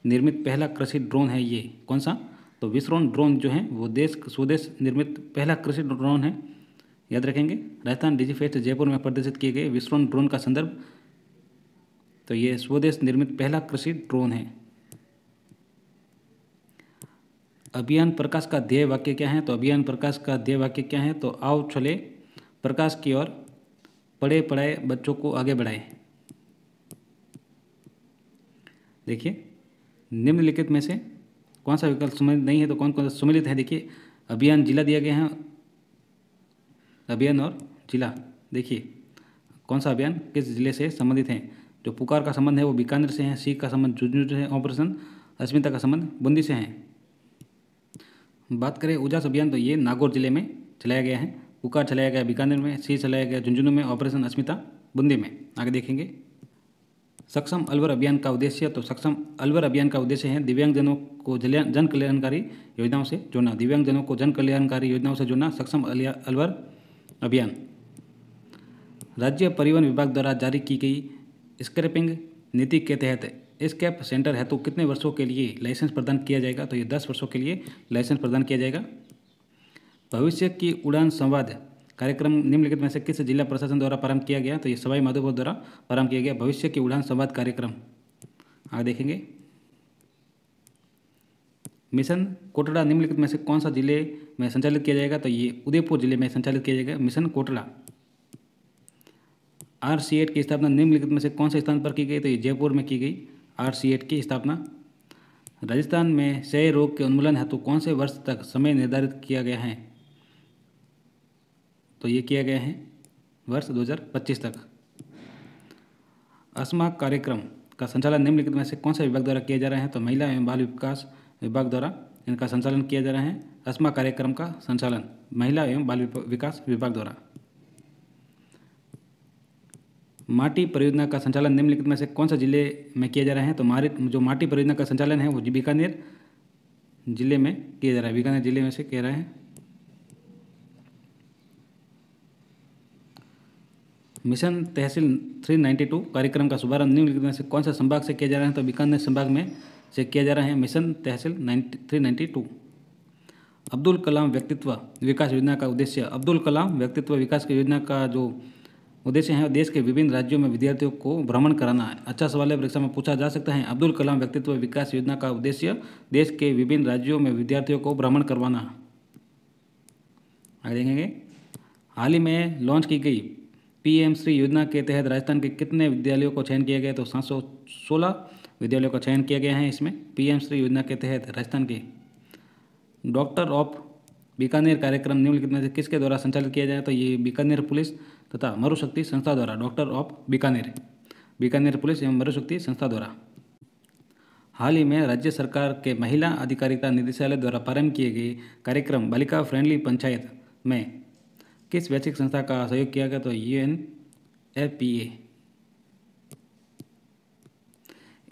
निर्मित पहला कृषि ड्रोन है। ये कौन सा? तो विस्रोन ड्रोन जो है वो स्वदेश निर्मित पहला कृषि ड्रोन है, याद रखेंगे। राजस्थान डिजीफेस्ट जयपुर में प्रदर्शित किए गए विस्रोन ड्रोन का संदर्भ, तो ये स्वदेश निर्मित पहला कृषि ड्रोन है। अभियान प्रकाश का ध्येय वाक्य क्या है? तो अभियान प्रकाश का ध्येय वाक्य क्या है? तो आओ चले प्रकाश की ओर, पढ़े पढ़ाए बच्चों को आगे बढ़ाए। देखिए निम्नलिखित में से कौन सा विकल्प सम्मिलित नहीं है? तो कौन कौन सा सम्मिलित है? देखिए अभियान जिला दिया गया है, अभियान और जिला। देखिए कौन सा अभियान किस जिले से संबंधित है? जो पुकार का संबंध है वो बीकानेर से है, सीख का संबंध झुंझुनू से है, ऑपरेशन अस्मिता का संबंध बूंदी से है। बात करें उजास अभियान तो ये नागौर जिले में चलाया गया है, पुकार चलाया गया बीकानेर में, सी चलाया गया झुंझुनू में, ऑपरेशन अस्मिता बूंदी में। आगे देखेंगे सक्षम अलवर अभियान का उद्देश्य। तो सक्षम अलवर अभियान का उद्देश्य है दिव्यांगजनों को जन कल्याणकारी योजनाओं से जोड़ना, दिव्यांगजनों को जन कल्याणकारी योजनाओं से जोड़ना, सक्षम अलवर अभियान। राज्य परिवहन विभाग द्वारा जारी की गई स्क्रैपिंग नीति के तहत स्क्रैप सेंटर हेतु कितने वर्षों के लिए लाइसेंस प्रदान किया जाएगा? तो ये 10 वर्षों के लिए लाइसेंस प्रदान किया जाएगा। भविष्य की उड़ान संवाद कार्यक्रम निम्नलिखित में से किस जिला प्रशासन द्वारा प्रारंभ किया गया? तो ये सवाई माधोपुर द्वारा प्रारंभ किया गया भविष्य की उड़ान संवाद कार्यक्रम। आगे देखेंगे मिशन कोटड़ा निम्नलिखित में से कौन सा जिले में संचालित किया जाएगा? तो ये उदयपुर जिले में संचालित किया जाएगा मिशन कोटड़ा। RCET की स्थापना निम्नलिखित में से कौन से स्थान पर की गई? तो ये जयपुर में की गई RCET की स्थापना। राजस्थान में क्षय रोग के उन्मूलन हेतु कौन से वर्ष तक समय निर्धारित किया गया है? तो ये किया गया है वर्ष 2025 तक। अस्मा कार्यक्रम का संचालन निम्नलिखित में से कौन सा विभाग द्वारा किया जा रहा है? तो महिला एवं बाल विकास विभाग द्वारा इनका संचालन किया जा रहा है। अस्मा कार्यक्रम का संचालन महिला एवं बाल विकास विभाग द्वारा। माटी परियोजना का संचालन निम्नलिखित में से कौन सा जिले में किया जा रहा है? तो जो माटी परियोजना का संचालन है वो बीकानेर जिले में किया जा रहा है, बीकानेर जिले में से किया रहा है। मिशन तहसील 392 कार्यक्रम का शुभारंभ निम्नलिखित में से कौन सा संभाग से किया जा रहा है? तो बीकानेर संभाग में से किया जा रहा है मिशन तहसील 392। अब्दुल कलाम व्यक्तित्व विकास योजना का उद्देश्य। अब्दुल कलाम व्यक्तित्व विकास की योजना का जो उद्देश्य है देश के विभिन्न राज्यों में विद्यार्थियों को भ्रमण कराना है। अच्छा सवाल है, परीक्षा में पूछा जा सकता है। अब्दुल कलाम व्यक्तित्व विकास योजना का उद्देश्य देश के विभिन्न राज्यों में विद्यार्थियों को भ्रमण करवाना। आगे देखेंगे हाल ही में लॉन्च की गई PM श्री योजना के तहत राजस्थान के कितने विद्यालयों को चयन किया गया? तो 716 विद्यालयों का चयन किया गया है इसमें PM श्री योजना के तहत राजस्थान के। डॉक्टर ऑफ बीकानेर कार्यक्रम निम्नलिखित में से किसके द्वारा संचालित किया जाए? तो ये बीकानेर पुलिस तथा मरुशक्ति संस्था द्वारा। डॉक्टर ऑफ बीकानेर पुलिस एवं मरुशक्ति संस्था द्वारा। हाल ही में राज्य सरकार के महिला अधिकारिता निदेशालय द्वारा प्रारंभ किए गए कार्यक्रम बालिका फ्रेंडली पंचायत में किस वैश्विक संस्था का सहयोग किया गया? तो UNFPA।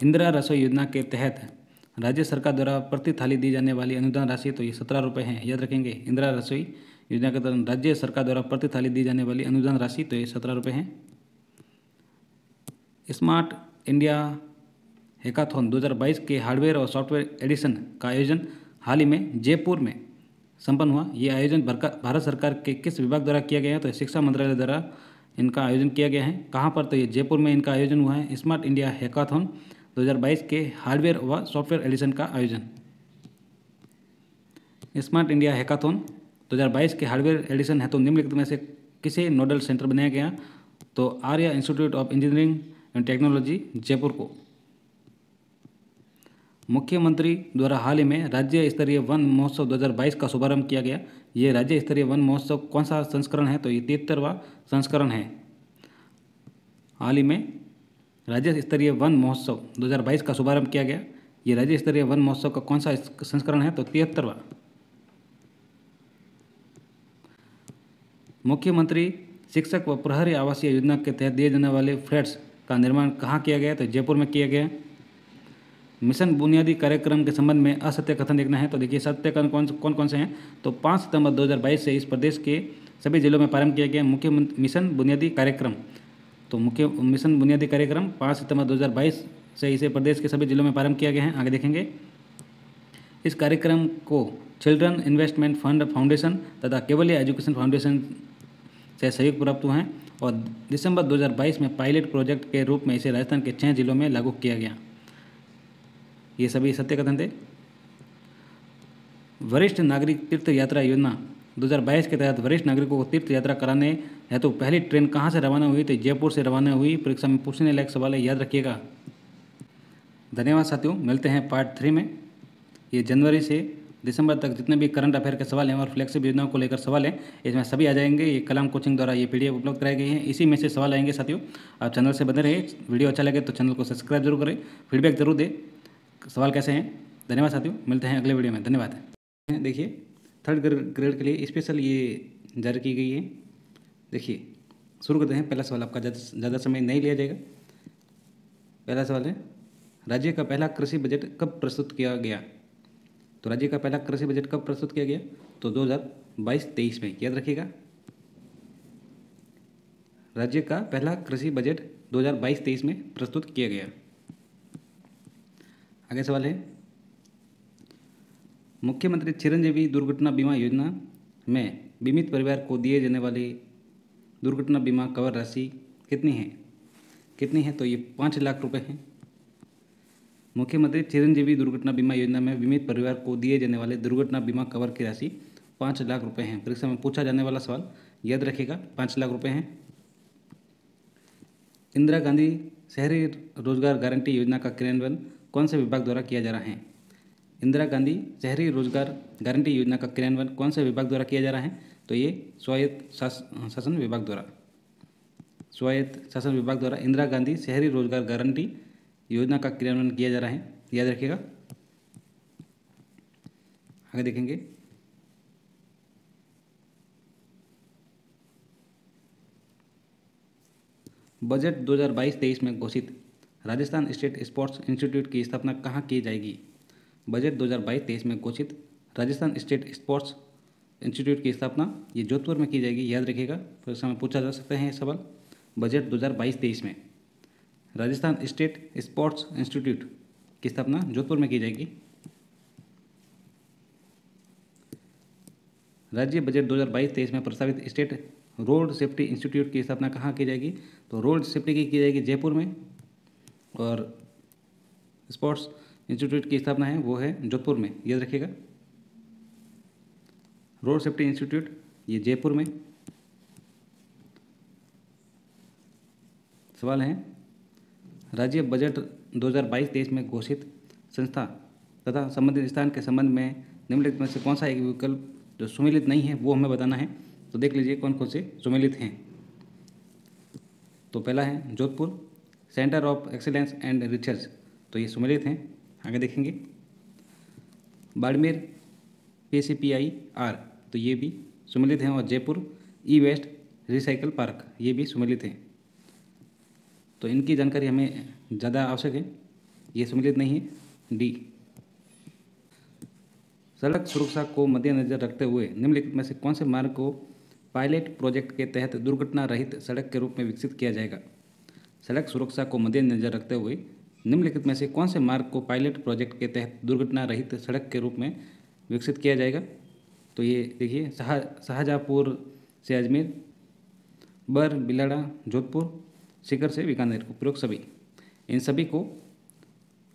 इंदिरा रसोई योजना के तहत राज्य सरकार द्वारा प्रति थाली दी जाने वाली अनुदान राशि तो ये 17 रुपये है, याद रखेंगे। इंदिरा रसोई योजना के तहत राज्य सरकार द्वारा प्रति थाली दी जाने वाली अनुदान राशि तो ये 17 रुपये है। स्मार्ट इंडिया हैकाथॉन 2022 के हार्डवेयर और सॉफ्टवेयर एडिशन का आयोजन हाल ही में जयपुर में संपन्न हुआ। ये आयोजन भारत सरकार के किस विभाग द्वारा किया गया है? तो शिक्षा मंत्रालय द्वारा इनका आयोजन किया गया है। कहाँ पर? तो ये जयपुर में इनका आयोजन हुआ है। स्मार्ट इंडिया हैकाथॉन 2022 के हार्डवेयर व सॉफ्टवेयर एडिशन का आयोजन। स्मार्ट इंडिया हैकाथॉन 2022 के हार्डवेयर एडिशन है तो निम्नलिखित में से किसे नोडल सेंटर बनाया गया? तो Arya institute of engineering and technology Jaipur को। मुख्यमंत्री द्वारा हाल ही में राज्य स्तरीय वन महोत्सव 2022 का शुभारंभ किया गया। ये राज्य स्तरीय वन महोत्सव कौन सा संस्करण है? तो ये 73वां संस्करण है। हाल ही में राज्य स्तरीय वन महोत्सव 2022 का शुभारंभ किया गया। ये राज्य स्तरीय वन महोत्सव का कौन सा संस्करण है? तो 73वां। मुख्यमंत्री शिक्षक व प्रहरी आवासीय योजना के तहत दिए जाने वाले फ्लैट्स का निर्माण कहाँ किया गया? तो जयपुर में किया गया। मिशन बुनियादी कार्यक्रम के संबंध में असत्य कथन देखना है। तो देखिए सत्य कथन कौन कौन से हैं? तो 5 सितंबर 2022 से इस प्रदेश के सभी जिलों में प्रारंभ किया गया मुख्य मिशन बुनियादी कार्यक्रम। तो मुख्य मिशन बुनियादी कार्यक्रम 5 सितंबर 2022 से इसे प्रदेश के सभी जिलों में प्रारंभ किया गया है। आगे देखेंगे। इस कार्यक्रम को चिल्ड्रन इन्वेस्टमेंट फंड फाउंडेशन तथा केवलिया एजुकेशन फाउंडेशन से सहयोग प्राप्त हुआ है और दिसंबर 2022 में पायलट प्रोजेक्ट के रूप में इसे राजस्थान के 6 जिलों में लागू किया गया। ये सभी सत्य कथन थे। वरिष्ठ नागरिक तीर्थ यात्रा योजना 2022 के तहत वरिष्ठ नागरिकों को तीर्थ यात्रा कराने हेतु पहली ट्रेन कहाँ से रवाना हुई? तो जयपुर से रवाना हुई। परीक्षा में पूछने लायक सवाल है, याद रखिएगा। धन्यवाद साथियों, मिलते हैं पार्ट 3 में। ये जनवरी से दिसंबर तक जितने भी करंट अफेयर के सवाल हैं और फ्लैगशिप योजनाओं को लेकर सवाल हैं इसमें सभी आ जाएंगे। ये कलाम कोचिंग द्वारा ये PDF उपलब्ध कराई गई है, इसी में से सवाल आएंगे साथियों। आप चैनल से बने रहिए। वीडियो अच्छा लगे तो चैनल को सब्सक्राइब जरूर करें, फीडबैक जरूर दें, सवाल कैसे हैं। धन्यवाद साथियों, मिलते हैं अगले वीडियो में। धन्यवाद। देखिए 3rd ग्रेड के लिए स्पेशल ये जारी की गई है। देखिए शुरू करते हैं। पहला सवाल आपका ज़्यादा समय नहीं लिया जाएगा। पहला सवाल है, राज्य का पहला कृषि बजट कब प्रस्तुत किया गया? तो राज्य का पहला कृषि बजट कब प्रस्तुत किया गया? तो 2022-23 में, याद रखिएगा। राज्य का पहला कृषि बजट 2022-23 में प्रस्तुत किया गया। आगे सवाल है, मुख्यमंत्री चिरंजीवी दुर्घटना बीमा योजना में बीमित परिवार को दिए जाने वाली दुर्घटना बीमा कवर राशि कितनी है? तो ये 5 लाख रुपए है। मुख्यमंत्री चिरंजीवी दुर्घटना बीमा योजना में बीमित परिवार को दिए जाने वाले दुर्घटना बीमा कवर की राशि 5 लाख रुपए है। परीक्षा में पूछा जाने वाला सवाल, याद रखिएगा, 5 लाख रुपए हैं। इंदिरा गांधी शहरी रोजगार गारंटी योजना का क्रियान्वयन कौन से विभाग द्वारा किया जा रहा है? इंदिरा गांधी शहरी रोजगार गारंटी योजना का क्रियान्वयन कौन से विभाग द्वारा किया जा रहा है? तो ये स्वायत्त शासन विभाग द्वारा इंदिरा गांधी शहरी रोजगार गारंटी योजना का क्रियान्वयन किया जा रहा है, याद रखिएगा। आगे देखेंगे। बजट 2022-23 में घोषित राजस्थान स्टेट स्पोर्ट्स इंस्टीट्यूट की स्थापना कहाँ की जाएगी? बजट 2022-23 में घोषित राजस्थान स्टेट स्पोर्ट्स इंस्टीट्यूट की स्थापना ये जोधपुर में की जाएगी, याद रखिएगा। परीक्षा में पूछा जा सकता है ये सवाल। बजट 2022-23 में राजस्थान स्टेट स्पोर्ट्स इंस्टीट्यूट की स्थापना जोधपुर में की जाएगी। राज्य बजट 2022-23 में प्रस्तावित स्टेट रोड सेफ्टी इंस्टीट्यूट की स्थापना कहाँ की जाएगी? तो रोड सेफ्टी की जाएगी जयपुर में और स्पोर्ट्स इंस्टीट्यूट की स्थापना है वो है जोधपुर में, याद रखिएगा। रोड सेफ्टी इंस्टीट्यूट ये जयपुर में। सवाल है, राज्य बजट 2022-23 में घोषित संस्था तथा संबंधित स्थान के संबंध में निम्नलिखित में से कौन सा एक विकल्प जो सुमेलित नहीं है वो हमें बताना है। तो देख लीजिए कौन कौन से सुमेलित हैं। तो पहला है Jodhpur centre of excellence and research, तो ये सुमेलित हैं। आगे देखेंगे। बाड़मेर PCPIR, तो ये भी सुमेलित हैं। और जयपुर ई-वेस्ट रिसाइकल पार्क, ये भी सुमेलित हैं। तो इनकी जानकारी हमें ज़्यादा आवश्यक है, ये सम्मिलित नहीं है। डी, सड़क सुरक्षा को मद्देनजर रखते हुए निम्नलिखित में से कौन से मार्ग को पायलट प्रोजेक्ट के तहत दुर्घटना रहित सड़क के रूप में विकसित किया जाएगा? सड़क सुरक्षा को मद्देनजर रखते हुए निम्नलिखित में से कौन से मार्ग को पायलट प्रोजेक्ट के तहत दुर्घटना रहित सड़क के रूप में विकसित किया जाएगा? तो ये देखिए शाहजहाँपुर से अजमेर, बर बिलाड़ा जोधपुर, सीकर से बीकानेर, उपरोक्त सभी, इन सभी को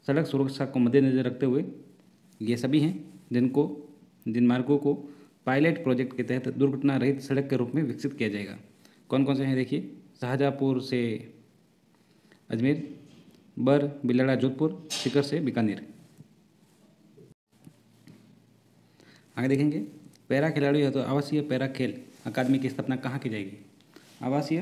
सड़क सुरक्षा को मद्देनजर रखते हुए ये सभी हैं जिनको जिन मार्गों को पायलट प्रोजेक्ट के तहत दुर्घटना रहित सड़क के रूप में विकसित किया जाएगा। कौन कौन से हैं देखिए, शाहजहाँपुर से अजमेर, बर बिलाड़ा जोधपुर, सीकर से बीकानेर। आगे देखेंगे, पैरा खिलाड़ी है तो आवासीय पैरा खेल अकादमी की स्थापना कहाँ की जाएगी। आवासीय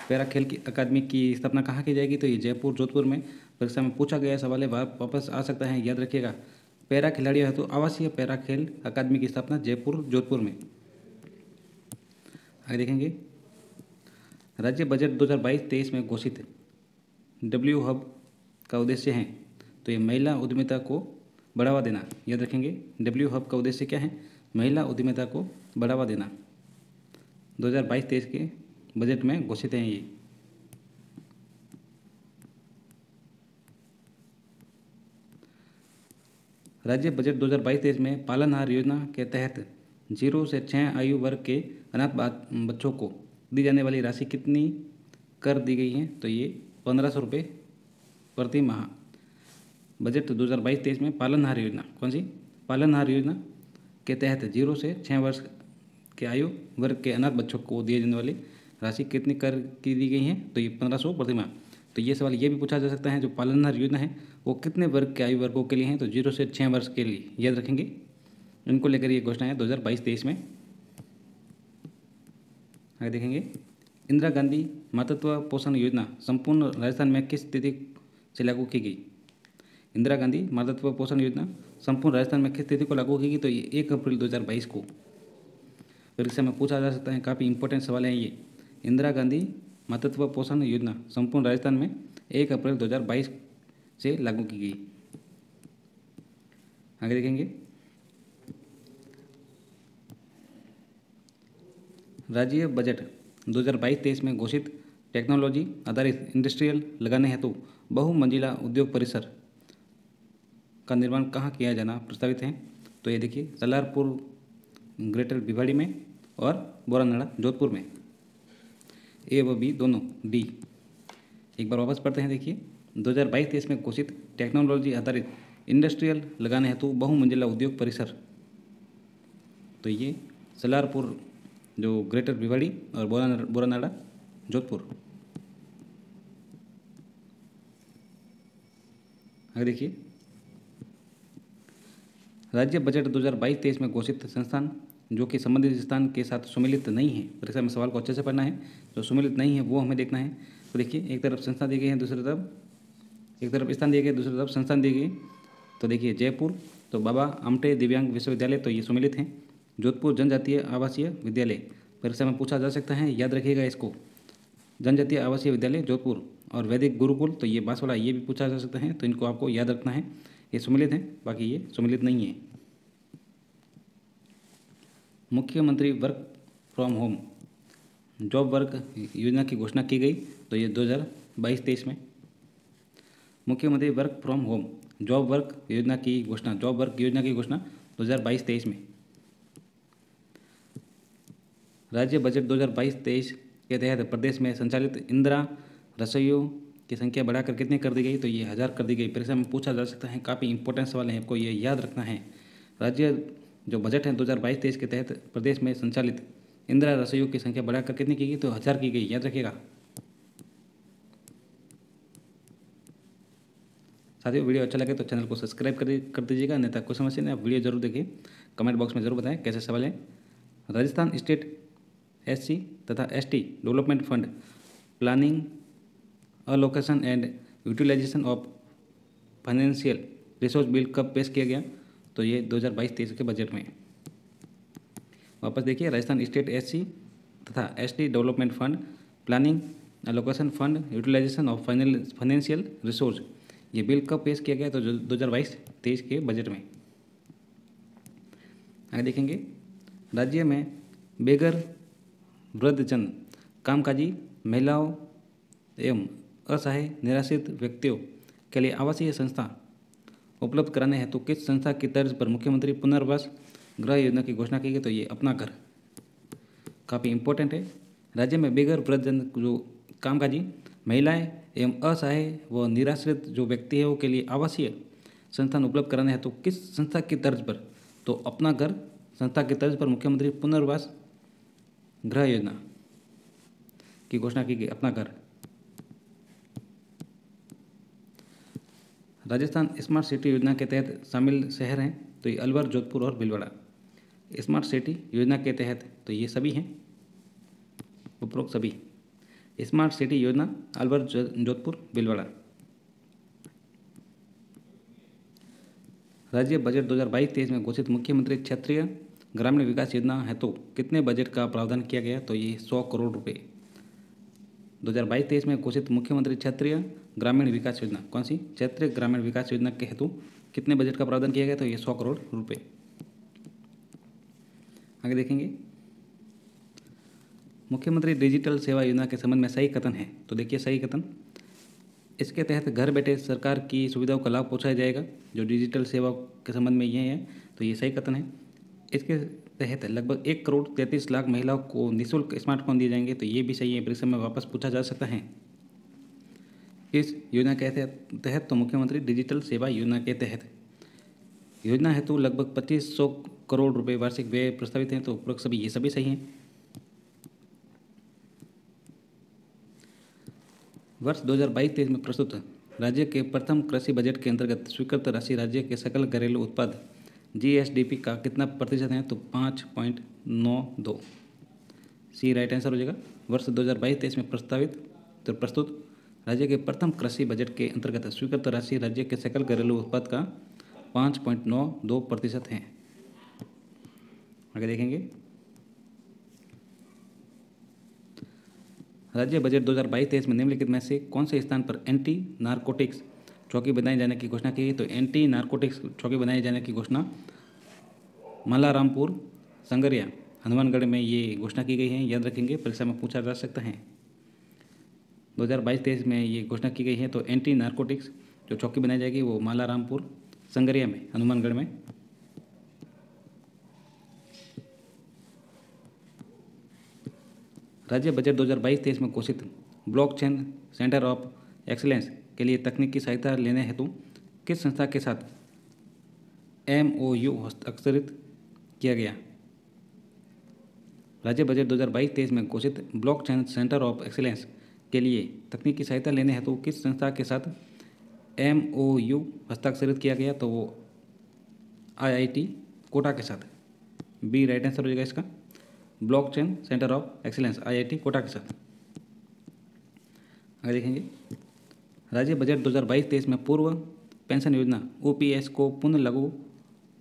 पैरा खेल की अकादमी की स्थापना कहाँ की जाएगी, तो ये जयपुर जोधपुर में परीक्षा में पूछा गया सवाल है, वापस आ सकता है, याद रखिएगा। पैरा खिलाड़ी है तो आवासीय पैरा खेल अकादमी की स्थापना जयपुर जोधपुर में। आगे देखेंगे, राज्य बजट 2022-23 में घोषित डब्ल्यू हब का उद्देश्य है, तो ये महिला उद्यमिता को बढ़ावा देना। याद रखेंगे, डब्ल्यू हब का उद्देश्य क्या है, महिला उद्यमिता को बढ़ावा देना। 2022-23 के बजट में घोषित हैं ये। राज्य बजट 2022-23 में पालनहार योजना के तहत 0 से 6 आयु वर्ग के अनाथ बच्चों को दी जाने वाली राशि कितनी कर दी गई है, तो ये 1500 रुपये प्रति माह। बजट 2022-23 में पालनहार योजना, कौन सी, पालनहार योजना के तहत 0 से 6 वर्ष के आयु वर्ग के अनाथ बच्चों को दिए जाने वाली राशि कितनी कर की दी गई है, तो ये 1500 प्रति माह। तो ये सवाल ये भी पूछा जा सकता है, जो पालनहार योजना है वो कितने वर्ग के आयु वर्गों के लिए हैं, तो 0 से 6 वर्ष के लिए। याद रखेंगे, इनको लेकर ये घोषणा है 2022-23 में। आगे देखेंगे, इंदिरा गांधी मातृत्व पोषण योजना संपूर्ण राजस्थान में किस तिथि से लागू की गई। इंदिरा गांधी मातृत्व पोषण योजना संपूर्ण राजस्थान में किस तिथि को लागू की गई, तो ये 1 अप्रैल 2022 को परीक्षा में पूछा जा सकता है, काफ़ी इंपॉर्टेंट सवाल है ये। इंदिरा गांधी मातृत्व पोषण योजना संपूर्ण राजस्थान में 1 अप्रैल 2022 से लागू की गई। आगे देखेंगे, राज्य बजट 2022-23 में घोषित टेक्नोलॉजी आधारित इंडस्ट्रियल लगाने हेतु बहुमंजिला उद्योग परिसर का निर्माण कहाँ किया जाना प्रस्तावित है, तो ये देखिए सलारपुर ग्रेटर भिवाड़ी में और बोरानाड़ा जोधपुर में। ए व बी दोनों डी। एक बार वापस पढ़ते हैं, देखिए 2022-23 में घोषित टेक्नोलॉजी आधारित इंडस्ट्रियल लगाने हेतु बहुमंजिला उद्योग परिसर, तो ये सलारपुर जो ग्रेटर भिवाड़ी और बोरानाड़ा जोधपुर। आगे देखिए, राज्य बजट 2022-23 में घोषित संस्थान जो कि संबंधित स्थान के साथ सम्मिलित नहीं है। परीक्षा में सवाल को अच्छे से पढ़ना है, जो सम्मिलित नहीं है वो हमें देखना है। तो देखिए, एक तरफ संस्था दी गई है, दूसरी तरफ एक तरफ स्थान दिए गए, दूसरी तरफ संस्थान दी गई। तो देखिए जयपुर तो बाबा आमटे दिव्यांग विश्वविद्यालय, तो ये सम्मिलित हैं। जोधपुर जनजातीय आवासीय विद्यालय, परीक्षा में पूछा जा सकता है, याद रखिएगा इसको, जनजातीय आवासीय विद्यालय जोधपुर। और वैदिक गुरुकुल, तो ये बांसवाड़ा, ये भी पूछा जा सकता है, तो इनको आपको याद रखना है। ये सम्मिलित हैं, बाकी ये सम्मिलित नहीं है। मुख्यमंत्री work from home job work योजना की घोषणा की गई, तो ये 2022-23 में। मुख्यमंत्री work from home job work योजना की घोषणा 2022-23 में। राज्य बजट 2022-23 के तहत प्रदेश में संचालित इंदिरा रसोइयों की संख्या बढ़ाकर कितनी कर दी गई, तो ये 1000 कर दी गई। परीक्षा में पूछा जा सकता है, काफ़ी इंपॉर्टेंट सवाल है, आपको ये याद रखना है। राज्य जो बजट है 2022-23 के तहत प्रदेश में संचालित इंदिरा रसोइयों की संख्या बढ़ाकर कितनी की गई, तो 1000 की गई, याद रखिएगा। साथियों, वीडियो अच्छा लगे तो चैनल को सब्सक्राइब कर दीजिएगा, नहीं तो कोई समस्या नहीं, आप वीडियो जरूर देखिए। कमेंट बॉक्स में जरूर बताएं कैसे सवाल है। राजस्थान स्टेट SC तथा ST development fund planning allocation and utilization of financial resource bill कब पेश किया गया, तो ये 2022-23 के बजट में। वापस देखिए, राजस्थान स्टेट SC तथा ST development fund planning allocation fund utilization of financial resource, ये बिल कब पेश किया गया, तो 2022-23 के बजट में। आगे देखेंगे, राज्य में बेघर वृद्धजन कामकाजी महिलाओं एवं असहाय निराश्रित व्यक्तियों के लिए आवासीय संस्था उपलब्ध कराने हेतु किस संस्था की तर्ज पर मुख्यमंत्री पुनर्वास गृह योजना की घोषणा की गई, तो ये अपना घर। काफ़ी इंपॉर्टेंट है। राज्य में बेघर वृद्धजन जो कामकाजी महिलाएं एवं असहाय व निराश्रित जो व्यक्ति है वो के लिए आवासीय संस्थान उपलब्ध कराने हैं तो किस संस्था की तर्ज पर, तो अपना घर संस्था की तर्ज पर मुख्यमंत्री पुनर्वास गृह योजना की घोषणा की गई। अपना घर। राजस्थान स्मार्ट सिटी योजना के तहत शामिल शहर हैं तो ये अलवर, जोधपुर और भीलवाड़ा। स्मार्ट सिटी योजना के तहत तो ये सभी हैं, उपरोक्त सभी। स्मार्ट सिटी योजना अलवर, जोधपुर, भीलवाड़ा। राज्य बजट 2022-23 में घोषित मुख्यमंत्री क्षेत्रीय ग्रामीण विकास योजना हेतु कितने बजट का प्रावधान किया गया, तो ये 100 करोड़ रुपए। 2022-23 में घोषित मुख्यमंत्री क्षेत्रीय ग्रामीण विकास योजना, कौन सी? क्षेत्रीय ग्रामीण विकास योजना के हेतु कितने बजट का प्रावधान किया गया, तो ये 100 करोड़ रुपए। आगे देखेंगे, मुख्यमंत्री डिजिटल सेवा योजना के संबंध में सही कथन है, तो देखिए सही कथन, इसके तहत घर बैठे सरकार की सुविधाओं का लाभ पहुंचाया जाएगा। जो डिजिटल सेवा के संबंध में ये है तो ये सही कथन है। इसके तहत लगभग 1,33,00,000 महिलाओं को निःशुल्क स्मार्टफोन दिए जाएंगे, तो ये भी सही है, परीक्षा में वापस पूछा जा सकता है। इस योजना के तहत तो मुख्यमंत्री डिजिटल सेवा योजना के तहत योजना हेतु लगभग 2500 करोड़ रुपए वार्षिक व्यय प्रस्तावित हैं, तो उपरोक्त सभी ये सभी सही हैं। वर्ष 2022-23 में प्रस्तुत राज्य के प्रथम कृषि बजट के अंतर्गत स्वीकृत राशि राज्य के सकल घरेलू उत्पाद GSDP का कितना प्रतिशत है, तो 5.92। सी राइट आंसर हो जाएगा। वर्ष 2022-23 में प्रस्तुत राज्य के प्रथम कृषि बजट के अंतर्गत स्वीकृत राशि राज्य के सकल घरेलू उत्पाद का 5.92% है। आगे देखेंगे, राज्य बजट 2022-23 में निम्नलिखित में से कौन से स्थान पर एंटी नारकोटिक्स चौकी बनाए जाने की घोषणा की गई, तो एंटी नारकोटिक्स चौकी बनाए जाने की घोषणा मलारामपुर, संगरिया, हनुमानगढ़ में ये घोषणा की गई है। याद रखेंगे, परीक्षा में पूछा जा सकता है। 2022-23 में ये घोषणा की गई है, तो एंटी नारकोटिक्स जो चौकी बनाई जाएगी वो मलारामपुर, संगरिया में, हनुमानगढ़ में। राज्य बजट 2022-23 में घोषित ब्लॉकचेन सेंटर ऑफ एक्सीलेंस के लिए तकनीकी सहायता लेने हेतु किस संस्था के साथ MOU हस्ताक्षरित किया गया? राज्य बजट 2022-23 में घोषित ब्लॉकचेन सेंटर ऑफ एक्सीलेंस के लिए तकनीकी सहायता लेने हेतु किस संस्था के साथ MOU हस्ताक्षरित किया गया, तो वो IIT कोटा के साथ। बी राइट आंसर हो जाएगा इसका, blockchain centre of excellence IIT Kota के साथ। आगे देखेंगे, राज्य बजट 2022-23 में पूर्व पेंशन योजना OPS को पुनः लागू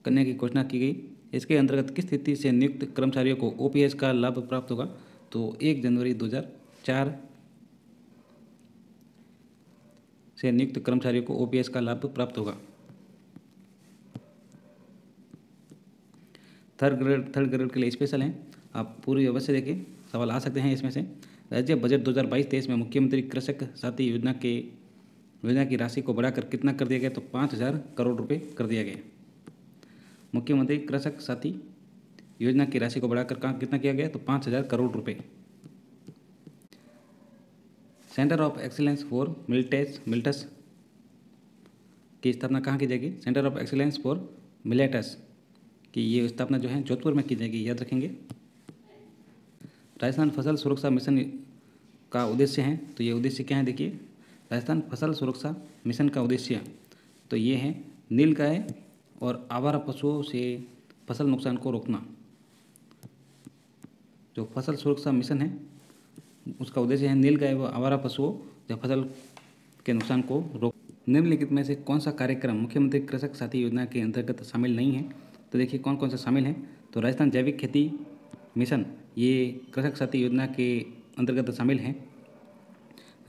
करने की घोषणा की गई। इसके अंतर्गत किस तिथि से नियुक्त कर्मचारियों को OPS का लाभ प्राप्त होगा, तो 1 जनवरी 2004 से नियुक्त कर्मचारियों को OPS का लाभ प्राप्त होगा। थर्ड ग्रेड के लिए स्पेशल हैं, आप पूरी अवश्य देखें, सवाल आ सकते हैं इसमें से। राज्य बजट 2022-23 में मुख्यमंत्री कृषक साथी योजना की राशि को बढ़ाकर कितना कर दिया गया, तो 5,000 करोड़ रुपए कर दिया गया। मुख्यमंत्री कृषक साथी योजना की राशि को बढ़ाकर कितना किया गया, तो 5,000 करोड़ रुपए। Centre of excellence for millets की स्थापना कहाँ की जाएगी? Centre of excellence for millets की ये स्थापना जो है जोधपुर में की जाएगी, याद रखेंगे। राजस्थान फसल सुरक्षा मिशन का उद्देश्य है, तो ये उद्देश्य क्या है? देखिए, राजस्थान फसल सुरक्षा मिशन का उद्देश्य तो ये है नीलगाय और आवारा पशुओं से फसल नुकसान को रोकना। जो फसल सुरक्षा मिशन है उसका उद्देश्य है नीलगाय व आवारा पशुओं जो फसल के नुकसान को रोक। निम्नलिखित में से कौन सा कार्यक्रम मुख्यमंत्री कृषक साथी योजना के अंतर्गत शामिल नहीं है, तो देखिए कौन कौन सा शामिल है। तो राजस्थान जैविक खेती मिशन ये कृषक साथी योजना के अंतर्गत शामिल है।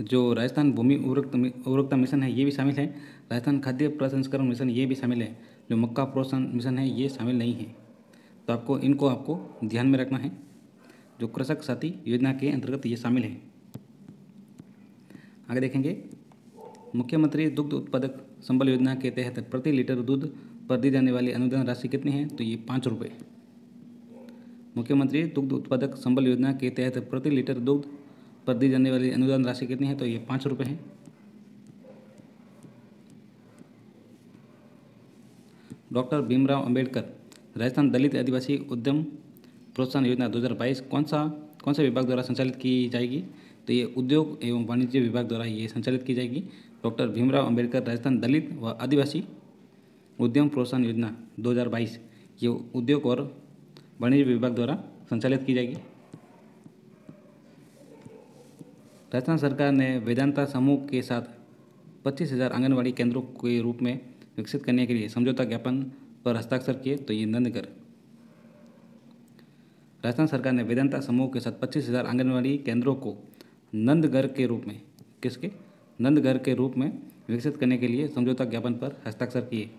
जो राजस्थान भूमि उर्वरकता मिशन है ये भी शामिल है। राजस्थान खाद्य प्रसंस्करण मिशन ये भी शामिल है। जो मक्का प्रोत्साहन मिशन है ये शामिल नहीं है। तो आपको ध्यान में रखना है, जो कृषक साथी योजना के अंतर्गत ये शामिल है। आगे देखेंगे, मुख्यमंत्री दुग्ध उत्पादक संबल योजना के तहत प्रति लीटर दूध पर दी जाने वाली अनुदान राशि कितनी है, तो ये 5 रुपये। मुख्यमंत्री दुग्ध उत्पादक संबल योजना के तहत प्रति लीटर दूध पर दी जाने वाली अनुदान राशि कितनी है, तो ये 5 रुपये है। डॉक्टर भीमराव अंबेडकर राजस्थान दलित आदिवासी उद्यम प्रोत्साहन योजना 2022 कौन से विभाग द्वारा संचालित की जाएगी? तो ये उद्योग एवं वाणिज्य विभाग द्वारा ये संचालित की जाएगी। डॉक्टर भीमराव अंबेडकर राजस्थान दलित व आदिवासी उद्यम प्रोत्साहन योजना 2022 ये उद्योग और वाणिज्य विभाग द्वारा संचालित की जाएगी। राजस्थान सरकार ने वेदांता समूह के साथ 25,000 आंगनबाड़ी केंद्रों के रूप में विकसित करने के लिए समझौता ज्ञापन पर हस्ताक्षर किए। तो ये नंदगढ़। राजस्थान सरकार ने वेदांता समूह के साथ 25,000 आंगनबाड़ी केंद्रों को नंदगढ़ के रूप में नंदगढ़ के रूप में विकसित करने के लिए समझौता ज्ञापन पर हस्ताक्षर किए।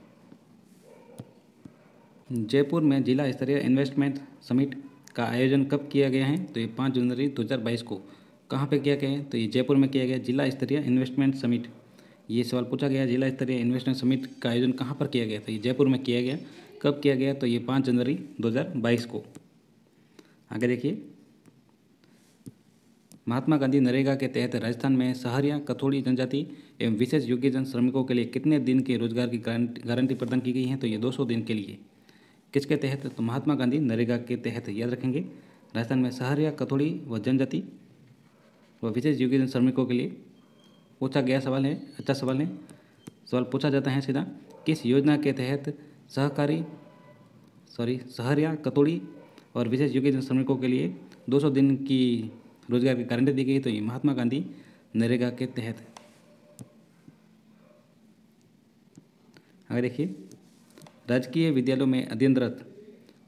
जयपुर में जिला स्तरीय इन्वेस्टमेंट समिट का आयोजन कब किया गया है? तो ये 5 जनवरी 2022 को। कहाँ पे किया गया है? तो ये जयपुर में किया गया जिला स्तरीय इन्वेस्टमेंट समिट। ये सवाल पूछा गया, जिला स्तरीय इन्वेस्टमेंट समिट का आयोजन कहाँ पर किया गया? तो ये जयपुर में किया गया। कब किया गया? तो ये 5 जनवरी 2022 को। आगे देखिए, महात्मा गांधी नरेगा के तहत राजस्थान में सहरिया कथोड़ी जनजाति एवं विशेष योग्यजन श्रमिकों के लिए कितने दिन के रोजगार की गारंटी प्रदान की गई है? तो ये 200 दिन के लिए। किसके तहत? तो महात्मा गांधी नरेगा के तहत। याद रखेंगे, राजस्थान में सहरिया कथोड़ी व जनजाति व विशेष योग्यजन श्रमिकों के लिए पूछा गया सवाल है। अच्छा सवाल है। सवाल पूछा जाता है सीधा, किस योजना के तहत सहरिया कथोड़ी और विशेष योग्यजन श्रमिकों के लिए 200 दिन की रोजगार की गारंटी दी गई? तो ये महात्मा गांधी नरेगा के तहत। आगे देखिए, राजकीय विद्यालयों में अध्ययनरत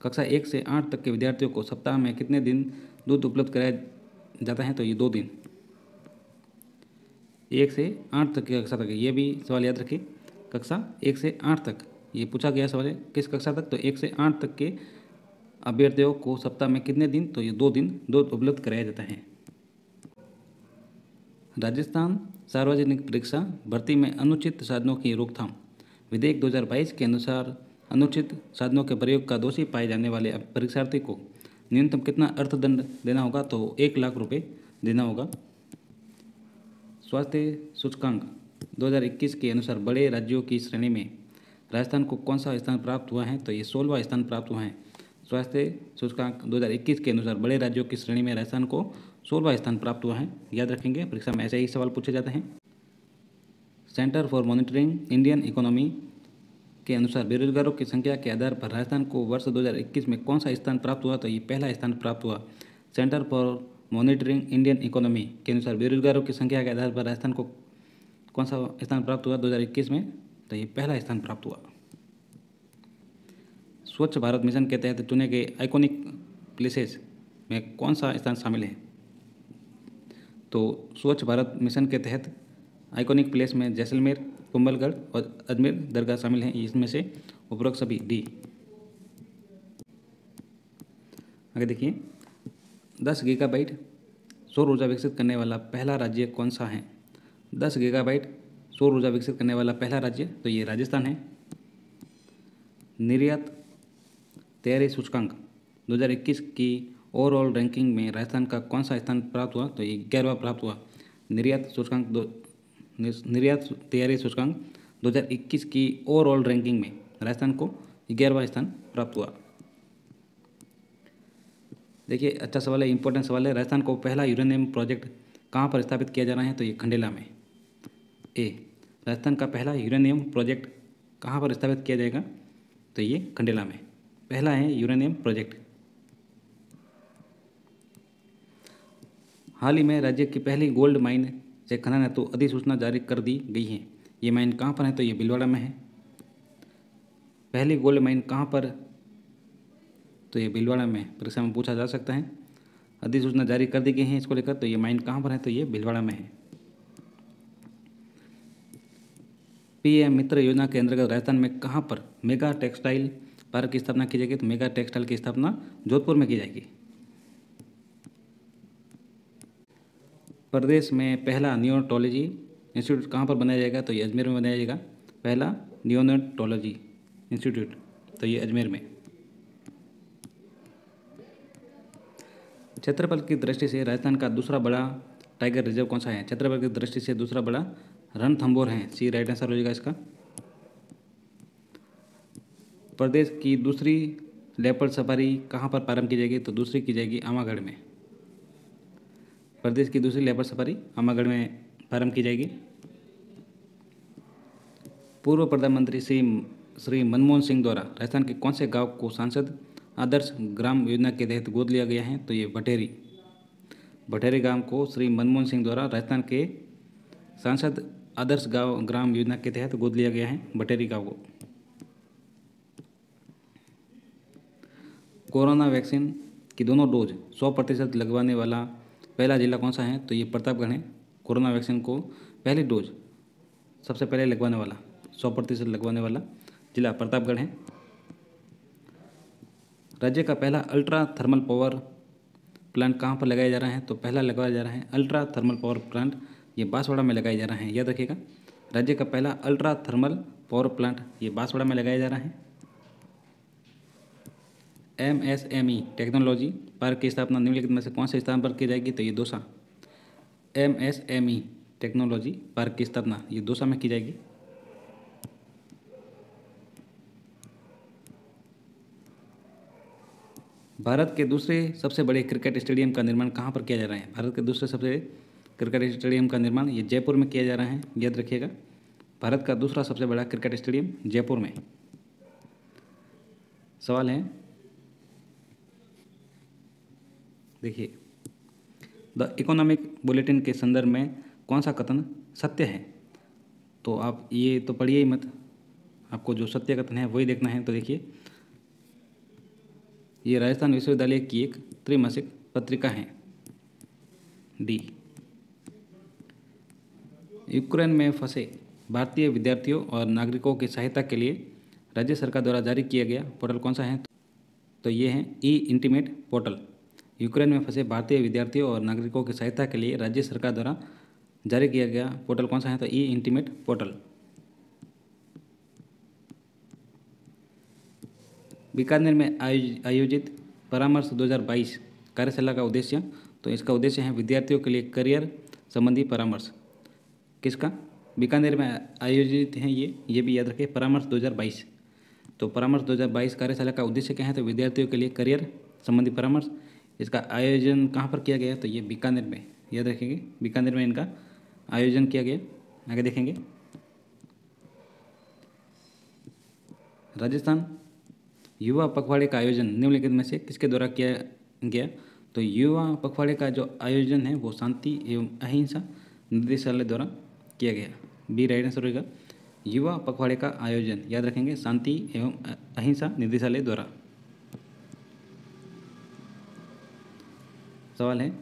कक्षा 1 से 8 तक के विद्यार्थियों को सप्ताह में कितने दिन दूध उपलब्ध कराया जाता है? तो ये 2 दिन। 1 से 8 तक की कक्षा तक, ये भी सवाल याद रखिए। कक्षा 1 से 8 तक ये पूछा गया सवाल है। किस कक्षा तक? तो 1 से 8 तक के अभ्यर्थियों को सप्ताह में कितने दिन? तो ये 2 दिन दूध उपलब्ध कराया जाता है। राजस्थान सार्वजनिक परीक्षा भर्ती में अनुचित साधनों की रोकथाम विधेयक 2022 के अनुसार अनुचित साधनों के प्रयोग का दोषी पाए जाने वाले परीक्षार्थी को न्यूनतम कितना अर्थदंड देना होगा? तो 1 लाख रुपये देना होगा। स्वास्थ्य सूचकांक 2021 के अनुसार बड़े राज्यों की श्रेणी में राजस्थान को कौन सा स्थान प्राप्त हुआ है? तो ये 16वां स्थान प्राप्त हुआ है। स्वास्थ्य सूचकांक 2021 के अनुसार बड़े राज्यों की श्रेणी में राजस्थान को 16वां स्थान प्राप्त हुआ है। याद रखेंगे, परीक्षा में ऐसे ही सवाल पूछे जाते हैं। Centre for monitoring Indian economy के अनुसार बेरोजगारों की संख्या के आधार पर राजस्थान को वर्ष 2021 में कौन सा स्थान प्राप्त हुआ? तो ये पहला स्थान प्राप्त हुआ। Centre for monitoring Indian economy के अनुसार बेरोजगारों की संख्या के आधार पर राजस्थान को कौन सा स्थान प्राप्त हुआ 2021 में? तो ये पहला स्थान प्राप्त हुआ। स्वच्छ भारत मिशन के तहत चुने गए आइकॉनिक प्लेसेस में कौन सा स्थान शामिल है? तो स्वच्छ भारत मिशन के तहत आइकॉनिक प्लेस में जैसलमेर, कुंभलगढ़ और अजमेर दरगाह शामिल हैं। इसमें से उपरोक्त सभी डी। आगे देखिए, 10 गीगाबाइट सौर ऊर्जा विकसित करने वाला पहला राज्य कौन सा है? 10 गीगाबाइट सौर ऊर्जा विकसित करने वाला पहला राज्य, तो ये राजस्थान है। निर्यात तैयारी सूचकांक 2021 की ओवरऑल रैंकिंग में राजस्थान का कौन सा स्थान प्राप्त हुआ? तो ये 11वां प्राप्त हुआ। निर्यात तैयारी सूचकांक 2021 की ओवरऑल रैंकिंग में राजस्थान को 11वां स्थान प्राप्त हुआ। देखिए, अच्छा सवाल है, इंपॉर्टेंट सवाल है। राजस्थान को पहला यूरेनियम प्रोजेक्ट कहाँ पर स्थापित किया जाना है? तो ये खंडेला में। ए, राजस्थान का पहला यूरेनियम प्रोजेक्ट कहाँ पर स्थापित किया जाएगा? तो ये खंडेला में पहला है यूरेनियम प्रोजेक्ट। हाल ही में राज्य की पहली गोल्ड माइन से खनन हेतु अधिसूचना जारी कर दी गई है। ये माइन कहाँ पर है? तो ये भीलवाड़ा में है। पहली गोल्ड माइन कहाँ पर? तो ये भीलवाड़ा में। परीक्षा में पूछा जा सकता है। अधिसूचना जारी कर दी गई है इसको लेकर। तो ये माइन कहाँ पर है? तो ये भीलवाड़ा में है। पीएम मित्र योजना के अंतर्गत राजस्थान में कहाँ पर मेगा टेक्सटाइल पार्क की स्थापना की जाएगी? तो मेगा टेक्सटाइल की स्थापना जोधपुर में की जाएगी। प्रदेश में पहला नियोनेटोलॉजी इंस्टीट्यूट कहाँ पर बनाया जाएगा? तो ये अजमेर में बनाया जाएगा। पहला नियोनेटोलॉजी इंस्टीट्यूट, तो ये अजमेर में। क्षेत्रफल की दृष्टि से राजस्थान का दूसरा बड़ा टाइगर रिजर्व कौन सा है? क्षेत्रफल की दृष्टि से दूसरा बड़ा रणथंभौर है। सी राइट आंसर हो जाएगा इसका। प्रदेश की दूसरी लेपर्ड सफारी कहाँ पर प्रारंभ की जाएगी? तो दूसरी की जाएगी आमागढ़ में। प्रदेश की दूसरी लेपर्ड सफारी आमागढ़ में प्रारंभ की जाएगी। पूर्व प्रधानमंत्री श्री मनमोहन सिंह द्वारा राजस्थान के कौन से गांव को सांसद आदर्श ग्राम योजना के तहत गोद लिया गया है? तो ये भटेरी गांव को श्री मनमोहन सिंह द्वारा राजस्थान के सांसद आदर्श गांव ग्राम योजना के तहत गोद लिया गया है, भटेरी गांव को। कोरोना वैक्सीन की दोनों डोज 100% लगवाने वाला पहला जिला कौन सा है? तो ये प्रतापगढ़ है। कोरोना वैक्सीन को पहली डोज सबसे पहले लगवाने वाला 100% लगवाने वाला जिला प्रतापगढ़ है। राज्य का पहला अल्ट्रा थर्मल पावर प्लांट कहाँ पर लगाया जा रहा है? तो पहला लगाया जा रहा है अल्ट्रा थर्मल पावर प्लांट, ये बांसवाड़ा में लगाया जा रहा है, याद रखिएगा। राज्य का पहला अल्ट्रा थर्मल पावर प्लांट ये बांसवाड़ा में लगाया जा रहा है। MSME टेक्नोलॉजी पार्क की स्थापना निम्नलिखित में से कौन से स्थान पर की जाएगी? तो ये दौसा। MSME टेक्नोलॉजी पार्क की स्थापना ये दौसा में की जाएगी। भारत के दूसरे सबसे बड़े क्रिकेट स्टेडियम का निर्माण कहाँ पर किया जा रहा है? भारत के दूसरे सबसे क्रिकेट स्टेडियम का निर्माण ये जयपुर में किया जा रहा है, याद रखिएगा। भारत का दूसरा सबसे बड़ा क्रिकेट स्टेडियम जयपुर में। सवाल है, देखिए, द इकोनॉमिक बुलेटिन के संदर्भ में कौन सा कथन सत्य है? तो आप ये तो पढ़िए ही मत, आपको जो सत्य कथन है वही देखना है। तो देखिए, ये राजस्थान विश्वविद्यालय की एक त्रैमासिक पत्रिका है। डी, यूक्रेन में फंसे भारतीय विद्यार्थियों और नागरिकों की सहायता के लिए राज्य सरकार द्वारा जारी किया गया पोर्टल कौन सा है? तो ये है ई-इंटीमेट पोर्टल। यूक्रेन में फंसे भारतीय विद्यार्थियों और नागरिकों की सहायता के लिए राज्य सरकार द्वारा जारी किया गया पोर्टल कौन सा है? तो ई-इंटीमेट पोर्टल। बीकानेर में आयोजित परामर्श 2022 कार्यशाला का उद्देश्य, तो इसका उद्देश्य है विद्यार्थियों के लिए करियर संबंधी परामर्श। किसका? बीकानेर में आयोजित है ये भी याद रखें, परामर्श 2022। तो परामर्श 2022 कार्यशाला का उद्देश्य क्या है? तो विद्यार्थियों के लिए करियर संबंधी परामर्श। इसका आयोजन कहाँ पर किया गया? तो ये बीकानेर में, याद रखेंगे, बीकानेर में इनका आयोजन किया गया। आगे देखेंगे, राजस्थान युवा पखवाड़े का आयोजन निम्नलिखित में से किसके द्वारा किया गया? तो युवा पखवाड़े का जो आयोजन है वो शांति एवं अहिंसा निदेशालय द्वारा किया गया। बी राइट आंसर होगा। युवा पखवाड़े का आयोजन, याद रखेंगे, शांति एवं अहिंसा निदेशालय द्वारा। सवाल है,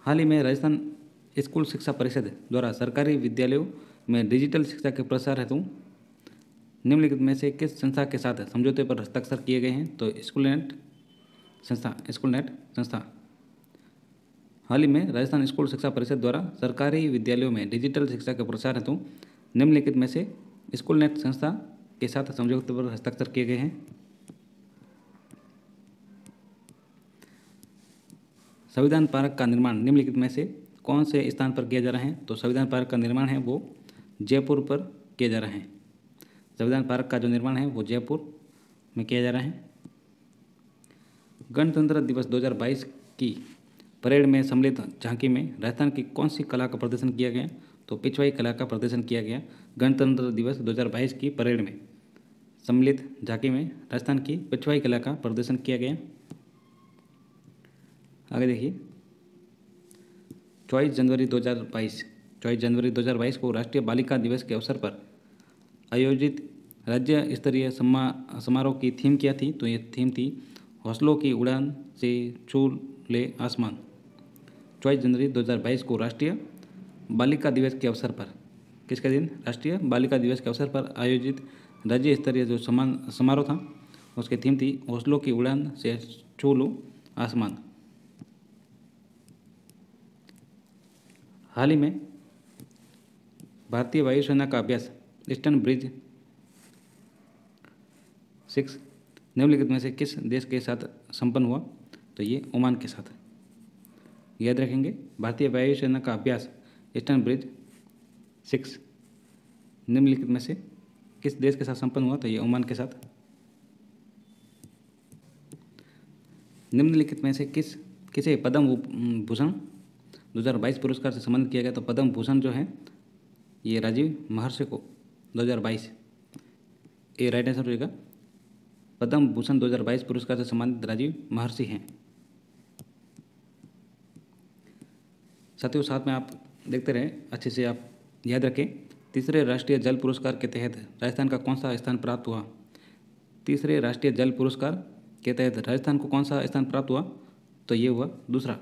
हाल ही में राजस्थान स्कूल शिक्षा परिषद द्वारा सरकारी विद्यालयों में डिजिटल शिक्षा के प्रसार हेतु निम्नलिखित में से किस संस्था के साथ समझौते पर हस्ताक्षर किए गए हैं? तो स्कूलनेट संस्था। हाल ही में राजस्थान स्कूल शिक्षा परिषद द्वारा सरकारी विद्यालयों में डिजिटल शिक्षा के प्रसार हेतु निम्नलिखित में से स्कूलनेट संस्था के साथ समझौते पर हस्ताक्षर किए गए हैं। संविधान पार्क का निर्माण निम्नलिखित में से कौन से स्थान पर किया जा रहा है? तो संविधान पार्क का निर्माण है वो जयपुर पर किया जा रहा है। संविधान पार्क का जो निर्माण है वो जयपुर में किया जा रहा है। गणतंत्र दिवस 2022 की परेड में सम्मिलित झांकी में राजस्थान की कौन सी कला का प्रदर्शन किया गया? तो पिछवाई कला का प्रदर्शन किया गया। गणतंत्र दिवस 2022 की परेड में सम्मिलित झांकी में राजस्थान की पिछवाई कला का प्रदर्शन किया गया। आगे देखिए, 24 जनवरी 2022 को राष्ट्रीय बालिका दिवस के अवसर पर आयोजित राज्य स्तरीय समारोह की थीम क्या थी? तो ये थीम थी हौसलों की उड़ान से छू ले आसमान। 24 जनवरी 2022 को राष्ट्रीय बालिका दिवस के अवसर पर, किसका दिन? राष्ट्रीय बालिका दिवस के अवसर पर आयोजित राज्य स्तरीय जो समारोह था उसकी थीम थी हौसलों की उड़ान से छू लो आसमान। हाल ही में भारतीय वायुसेना का अभ्यास ईस्टर्न ब्रिज 6 निम्नलिखित में से किस देश के साथ संपन्न हुआ? तो ये ओमान के साथ, याद रखेंगे। भारतीय वायुसेना का अभ्यास ईस्टर्न ब्रिज 6 निम्नलिखित में से किस देश के साथ संपन्न हुआ? तो ये ओमान के साथ निम्नलिखित में से किसे पद्म भूषण 2022 पुरस्कार से सम्मानित किया गया? तो पद्म भूषण जो है ये राजीव महर्षि को 2022, ये राइट आंसर होगा। पद्म भूषण 2022 पुरस्कार से सम्मानित राजीव महर्षि हैं। साथियों, साथ में आप देखते रहें, अच्छे से आप याद रखें। तीसरे राष्ट्रीय जल पुरस्कार के तहत राजस्थान का कौन सा स्थान प्राप्त हुआ? तीसरे राष्ट्रीय जल पुरस्कार के तहत राजस्थान को कौन सा स्थान प्राप्त हुआ? तो ये हुआ दूसरा।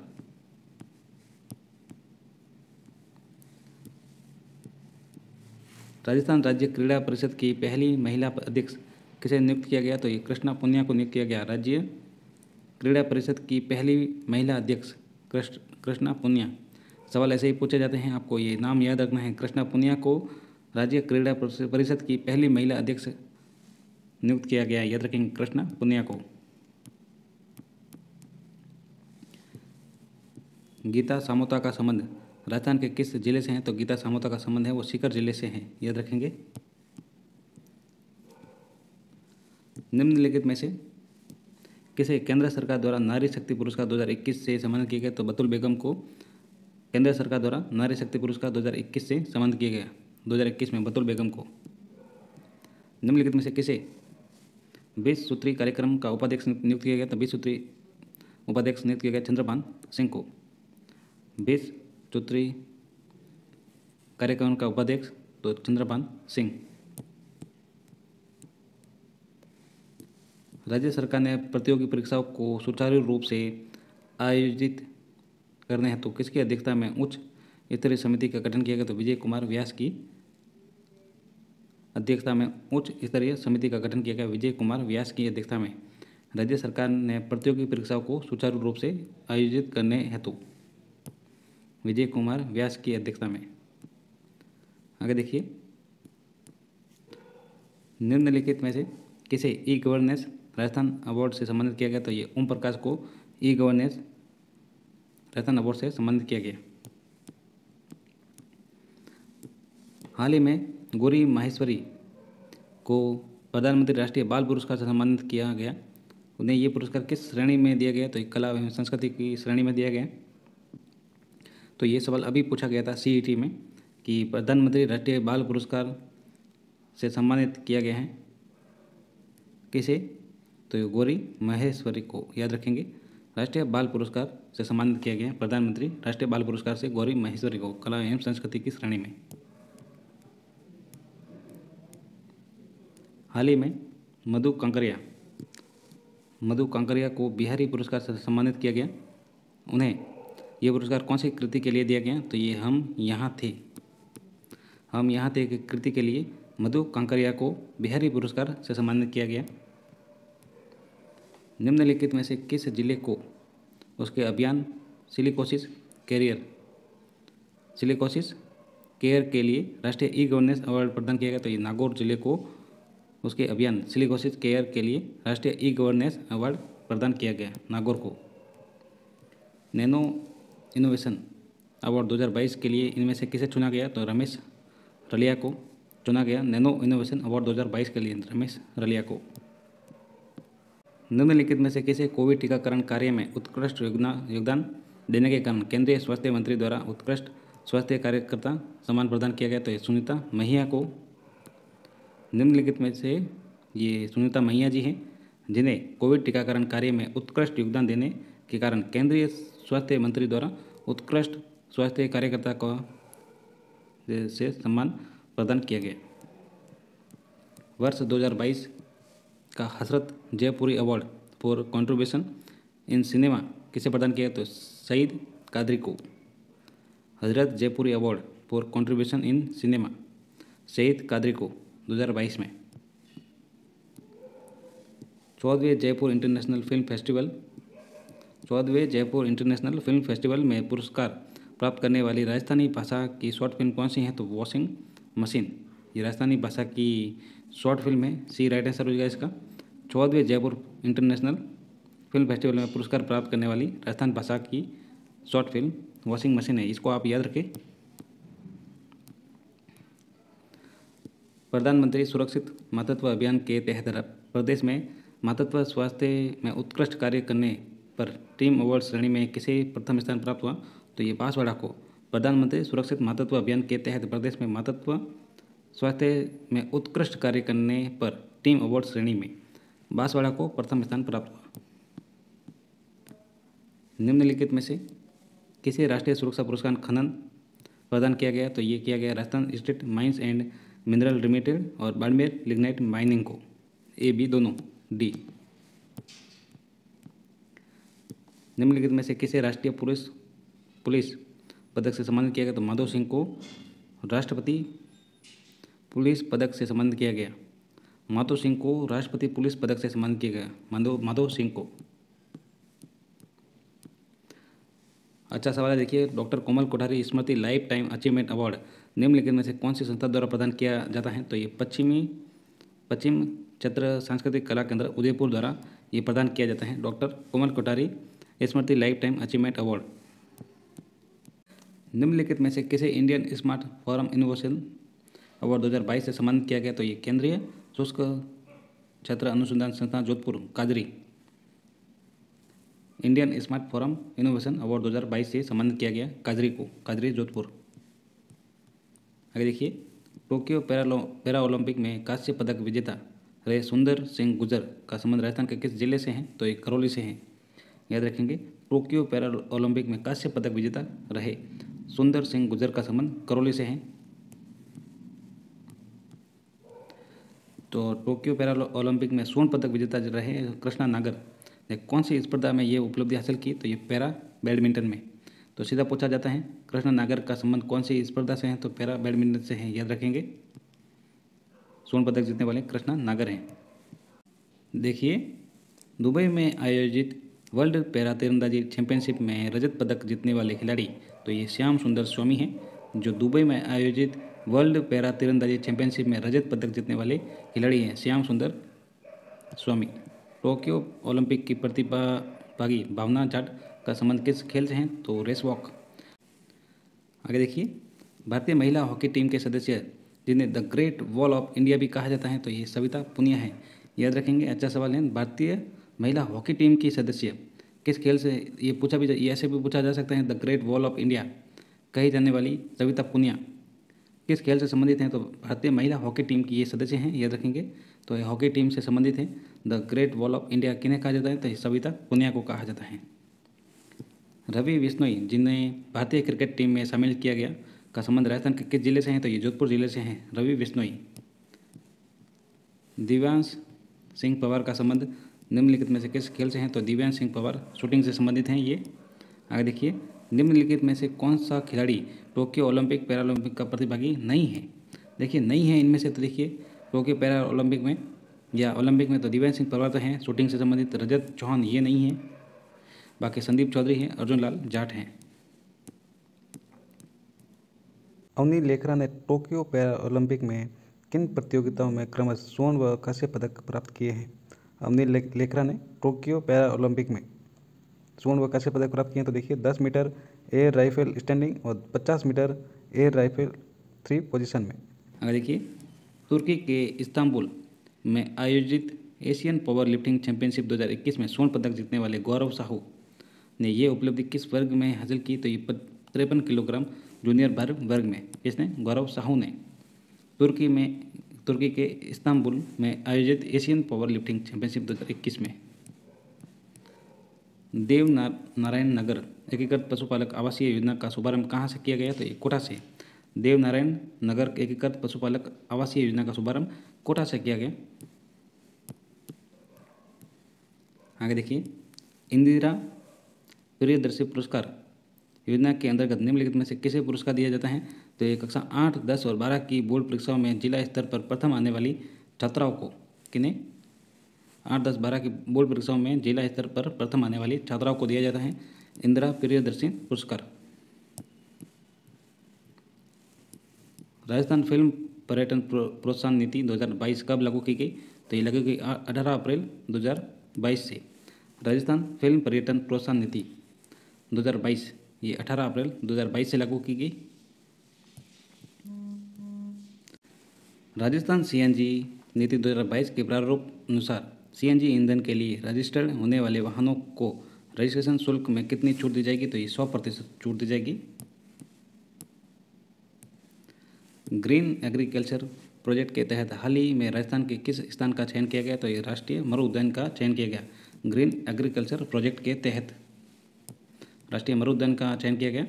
राजस्थान राज्य क्रीड़ा परिषद की पहली महिला अध्यक्ष किसे नियुक्त किया गया? तो ये कृष्णा पुनिया को नियुक्त किया गया। राज्य क्रीड़ा परिषद की पहली महिला अध्यक्ष कृष्णा पुनिया। सवाल ऐसे ही पूछे जाते हैं, आपको ये नाम याद रखना है। कृष्णा पुनिया को राज्य क्रीड़ा परिषद की पहली महिला अध्यक्ष नियुक्त किया गया, याद रखेंगे कृष्णा पुनिया को। गीता सामोता का संबंध राजस्थान के किस जिले से है? तो गीता सामोता का संबंध है वो सीकर जिले से है, याद रखेंगे। निम्नलिखित में से किसे केंद्र सरकार द्वारा नारी शक्ति पुरस्कार 2021 से सम्मानित किया गया? तो बतुल बेगम को केंद्र सरकार द्वारा नारी शक्ति पुरस्कार 2021 से सम्मानित किया गया। 2021 में बतुल बेगम को। निम्नलिखित में से किसे 20 सूत्री कार्यक्रम का उपाध्यक्ष नियुक्त किया गया? तो 20 सूत्री उपाध्यक्ष नियुक्त किया गया चंद्रभान सिंह को। 20 सूत्री कार्यक्रम का उपाध्यक्ष तो चंद्रभान सिंह। राज्य सरकार ने प्रतियोगी परीक्षाओं को सुचारू रूप से आयोजित करने हेतु किसकी अध्यक्षता में उच्च स्तरीय समिति का गठन किया गया? तो विजय कुमार व्यास की अध्यक्षता में उच्च स्तरीय समिति का गठन किया गया। विजय कुमार व्यास की अध्यक्षता में राज्य सरकार ने प्रतियोगी परीक्षाओं को सुचारू रूप से आयोजित करने हेतु विजय कुमार व्यास की अध्यक्षता में। आगे देखिए, निम्नलिखित में से किसे ई गवर्नेंस राजस्थान अवार्ड से सम्मानित किया गया? तो ये ओम प्रकाश को ई गवर्नेंस राजस्थान अवार्ड से सम्मानित किया गया। हाल ही में गौरी माहेश्वरी को प्रधानमंत्री राष्ट्रीय बाल पुरस्कार से सम्मानित किया गया। उन्हें ये पुरस्कार किस श्रेणी में दिया गया? तो कला एवं संस्कृति की श्रेणी में दिया गया। तो ये सवाल अभी पूछा गया था CET में कि प्रधानमंत्री राष्ट्रीय बाल पुरस्कार से सम्मानित किया गया है किसे? तो ये गौरी माहेश्वरी को, याद रखेंगे। राष्ट्रीय बाल पुरस्कार से सम्मानित किया गया है प्रधानमंत्री राष्ट्रीय बाल पुरस्कार से गौरी माहेश्वरी को कला एवं संस्कृति की श्रेणी में। हाल ही में मधु कांकरिया को बिहारी पुरस्कार से सम्मानित किया गया। उन्हें ये पुरस्कार कौन सी कृति के लिए दिया गया? तो ये हम यहाँ थे की कृति के लिए मधु कांकरिया को बिहारी पुरस्कार से सम्मानित किया गया। निम्नलिखित में से किस जिले को उसके अभियान सिलिकोसिस केयर के लिए राष्ट्रीय ई गवर्नेंस अवार्ड प्रदान किया गया? तो ये नागौर जिले को उसके अभियान सिलिकोसिस केयर के लिए राष्ट्रीय ई गवर्नेंस अवार्ड प्रदान किया गया, नागौर को। नैनो इनोवेशन अवार्ड 2022 के लिए इनमें से किसे चुना गया? तो रमेश रलिया को चुना गया। नैनो इनोवेशन अवार्ड 2022 के लिए रमेश रलिया को। निम्नलिखित में से किसे कोविड टीकाकरण कार्य में उत्कृष्ट योगदान देने के कारण केंद्रीय स्वास्थ्य मंत्री द्वारा उत्कृष्ट स्वास्थ्य कार्यकर्ता सम्मान प्रदान किया गया? तो ये सुनीता महिया को। निम्नलिखित में से ये सुनीता महिया जी हैं जिन्हें कोविड टीकाकरण कार्य में उत्कृष्ट योगदान देने के कारण केंद्रीय स्वास्थ्य मंत्री द्वारा उत्कृष्ट स्वास्थ्य कार्यकर्ता का से सम्मान प्रदान किया गया। वर्ष 2022 का Hasrat Jaipuri award for contribution in cinema किसे प्रदान किया? तो सईद कादरी को। Hasrat Jaipuri award for contribution in cinema Saeed Quadri को 2022 में। 14वें जयपुर इंटरनेशनल फिल्म फेस्टिवल में पुरस्कार प्राप्त करने वाली राजस्थानी भाषा की शॉर्ट फिल्म कौन सी है? तो वॉशिंग मशीन, ये राजस्थानी भाषा की शॉर्ट फिल्म है। सी राइट आंसर हो जाएगा इसका। 14वें जयपुर इंटरनेशनल फिल्म फेस्टिवल में पुरस्कार प्राप्त करने वाली राजस्थान भाषा की शॉर्ट फिल्म वॉशिंग मशीन है, इसको आप याद रखें। प्रधानमंत्री सुरक्षित मातृत्व अभियान के तहत प्रदेश में मातृत्व स्वास्थ्य में उत्कृष्ट कार्य करने पर टीम अवार्ड श्रेणी में किसे प्रथम स्थान प्राप्त हुआ? तो ये बांसवाड़ा को। प्रधानमंत्री सुरक्षित मातृत्व अभियान के तहत प्रदेश में मातृत्व स्वास्थ्य में उत्कृष्ट कार्य करने पर टीम अवार्ड श्रेणी में बांसवाड़ा को प्रथम स्थान प्राप्त हुआ। निम्नलिखित में से किसे राष्ट्रीय सुरक्षा पुरस्कार खनन प्रदान किया गया? तो ये किया गया Rajasthan state mines and mineral limited और बाड़मेर लिग्नाइट माइनिंग को। ए बी दोनों। डी। निम्नलिखित में से किसे राष्ट्रीय पुलिस पदक से सम्मानित किया गया? तो माधव सिंह को राष्ट्रपति पुलिस पदक से सम्मानित किया गया। माधव सिंह को राष्ट्रपति पुलिस पदक से सम्मानित किया गया। माधव सिंह को। अच्छा सवाल है, देखिए। डॉक्टर कोमल कोठारी स्मृति लाइफ टाइम अचीवमेंट अवार्ड निम्नलिखित में से कौन सी संस्था द्वारा प्रदान किया जाता है? तो ये पश्चिम क्षेत्र सांस्कृतिक कला केंद्र उदयपुर द्वारा ये प्रदान किया जाता है, डॉक्टर कोमल कोठारी स्मृति लाइफ टाइम अचीवमेंट अवार्ड। निम्नलिखित में से किसे Indian smart forum innovation award 2022 से सम्मानित किया गया? तो ये केंद्रीय शुष्क क्षेत्र अनुसंधान संस्थान जोधपुर काजरी Indian smart forum innovation award 2022 से सम्मानित किया गया काजरी को, काजरी जोधपुर। आगे देखिए, टोक्यो पैरा ओलंपिक में कांस्य पदक विजेता रहे सुंदर सिंह गुर्जर का संबंध राजस्थान के किस जिले से है? तो ये करौली से है, याद रखेंगे। टोक्यो पैरा ओलंपिक में कांस्य पदक विजेता रहे सुंदर सिंह गुर्जर का संबंध करौली से है। तो टोक्यो पैरा ओलंपिक में स्वर्ण पदक विजेता रहे कृष्णा नागर ने कौन सी स्पर्धा में ये उपलब्धि हासिल की? तो ये पैरा बैडमिंटन में। तो सीधा पूछा जाता है कृष्णा नागर का संबंध कौन सी स्पर्धा से है? तो पैरा बैडमिंटन से है, याद रखेंगे। स्वर्ण पदक जीतने वाले कृष्णा नागर हैं। देखिए, दुबई में आयोजित वर्ल्ड पैरा तीरंदाजी चैंपियनशिप में रजत पदक जीतने वाले खिलाड़ी तो ये श्याम सुंदर स्वामी हैं, जो दुबई में आयोजित वर्ल्ड पैरा तीरंदाजी चैंपियनशिप में रजत पदक जीतने वाले खिलाड़ी हैं, श्याम सुंदर स्वामी। टोक्यो ओलंपिक की प्रतिभागी भावना जाट का संबंध किस खेल से है? तो रेस वॉक। आगे देखिए, भारतीय महिला हॉकी टीम के सदस्य जिन्हें the great wall of India भी कहा जाता है तो ये सविता पुनिया है, याद रखेंगे। अच्छा सवाल है, भारतीय महिला हॉकी टीम की सदस्य किस खेल से, ये पूछा भी, ये ऐसे भी पूछा जा सकता है, the great wall of India कही जाने वाली सविता पुनिया किस खेल से संबंधित हैं? तो भारतीय महिला हॉकी टीम की ये सदस्य हैं, याद रखेंगे। तो ये हॉकी टीम से संबंधित हैं। The great wall of India किन्हें कहा जाता है? तो सविता पुनिया को कहा जाता है। रवि बिश्नोई जिन्हें भारतीय क्रिकेट टीम में शामिल किया गया का संबंध राजस्थान के किस जिले से हैं? तो ये जोधपुर जिले से हैं, रवि बिश्नोई। दिव्यांश सिंह पवार का संबंध निम्नलिखित में से किस खेल से हैं? तो दिव्यांश सिंह पवार शूटिंग से संबंधित हैं ये। आगे देखिए, निम्नलिखित में से कौन सा खिलाड़ी टोक्यो ओलंपिक पैरालंपिक का प्रतिभागी नहीं है? देखिए, नहीं है इनमें से, तो देखिए टोक्यो पैरा ओलंपिक में या ओलंपिक में तो दिव्यांश सिंह पवार तो हैं शूटिंग से संबंधित, रजत चौहान ये नहीं है, बाकी संदीप चौधरी हैं, अर्जुन लाल जाट हैं। अवनी लेखरा ने टोक्यो पैरा ओलंपिक में किन प्रतियोगिताओं में क्रमशः स्वर्ण व कांस्य पदक प्राप्त किए हैं? अवनी लेखरा ने टोक्यो पैरा ओलंपिक में स्वर्ण व कांस्य पदक प्राप्त किए हैं। तो देखिए, 10 मीटर एयर राइफल स्टैंडिंग और 50 मीटर एयर राइफल 3 पोजीशन में। आगे देखिए, तुर्की के इस्तांबुल में आयोजित एशियन पावर लिफ्टिंग चैंपियनशिप 2021 में स्वर्ण पदक जीतने वाले गौरव साहू ने ये उपलब्धि किस वर्ग में हासिल की? तो ये 53 किलोग्राम जूनियर वर्ग में। किसने? गौरव साहू ने। तुर्की के इस्तांबुल में आयोजित एशियन पावर लिफ्टिंग चैंपियनशिप 2021 में। देव नारायण नगर एकीकृत पशुपालक आवासीय योजना का शुभारंभ कहाँ से किया गया? तो ये कोटा से। देव नारायण नगर एकीकृत पशुपालक आवासीय योजना का शुभारंभ कोटा से किया गया। आगे देखिए, इंदिरा प्रियदर्शी पुरस्कार योजना के अंतर्गत निम्नलिखित में से किसे पुरस्कार दिया जाता है? तो ये कक्षा 8, 10 और 12 की बोर्ड परीक्षाओं में जिला स्तर पर प्रथम आने वाली छात्राओं को, किन्हें? 8, 10, 12 की बोर्ड परीक्षाओं में जिला स्तर पर प्रथम आने वाली छात्राओं को दिया जाता है इंदिरा प्रियदर्शी पुरस्कार। राजस्थान फिल्म पर्यटन प्रोत्साहन नीति 2022 कब लागू की गई? तो ये लागू की 18 अप्रैल 2022 से। राजस्थान फिल्म पर्यटन प्रोत्साहन नीति 2022 ये 18 अप्रैल 2022 से लागू की गई। राजस्थान सीएनजी नीति 2022 के प्रारूप अनुसार सीएनजी ईंधन के लिए रजिस्टर्ड होने वाले वाहनों को रजिस्ट्रेशन शुल्क में कितनी छूट दी जाएगी, तो ये 100% छूट दी जाएगी। ग्रीन एग्रीकल्चर प्रोजेक्ट के तहत हाल ही में राजस्थान के किस स्थान का चयन किया गया, तो ये राष्ट्रीय मरु उद्यान का चयन किया गया। ग्रीन एग्रीकल्चर प्रोजेक्ट के तहत राष्ट्रीय मरु उद्यान का चयन किया गया।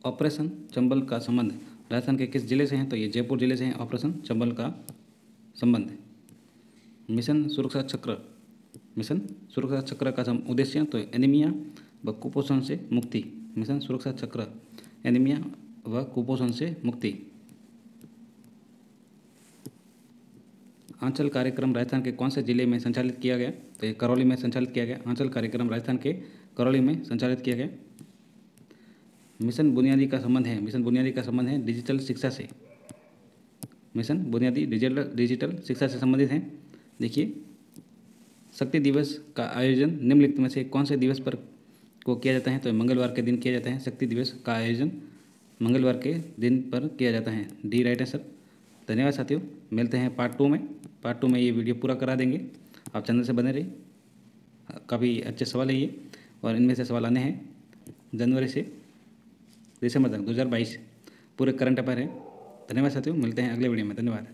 ऑपरेशन चंबल का संबंध राजस्थान के किस जिले से है, तो ये जयपुर जिले से है ऑपरेशन चंबल का संबंध। मिशन सुरक्षा चक्र का उद्देश्य, तो एनीमिया व कुपोषण से मुक्ति। मिशन सुरक्षा चक्र एनीमिया व कुपोषण से मुक्ति। आंचल कार्यक्रम राजस्थान के कौन से जिले में संचालित किया गया, तो ये करौली में संचालित किया गया। आंचल कार्यक्रम राजस्थान के करौली में संचालित किया गया। मिशन बुनियादी का संबंध है डिजिटल शिक्षा से। मिशन बुनियादी डिजिटल शिक्षा से संबंधित है। देखिए, शक्ति दिवस का आयोजन निम्नलिखित में से कौन से दिवस पर को किया जाता है, तो मंगलवार के दिन किया जाता है। शक्ति दिवस का आयोजन मंगलवार के दिन पर किया जाता है। डी राइट है सर। धन्यवाद साथियों, मिलते हैं पार्ट 2 में। पार्ट 2 में ये वीडियो पूरा करा देंगे। आप चैनल से बने रहिए, काफ़ी अच्छे सवाल है ये, और इनमें से सवाल आने हैं जनवरी से दिसंबर तक 2022 पूरे करंट अफेयर है। धन्यवाद साथियों, मिलते हैं अगले वीडियो में। धन्यवाद।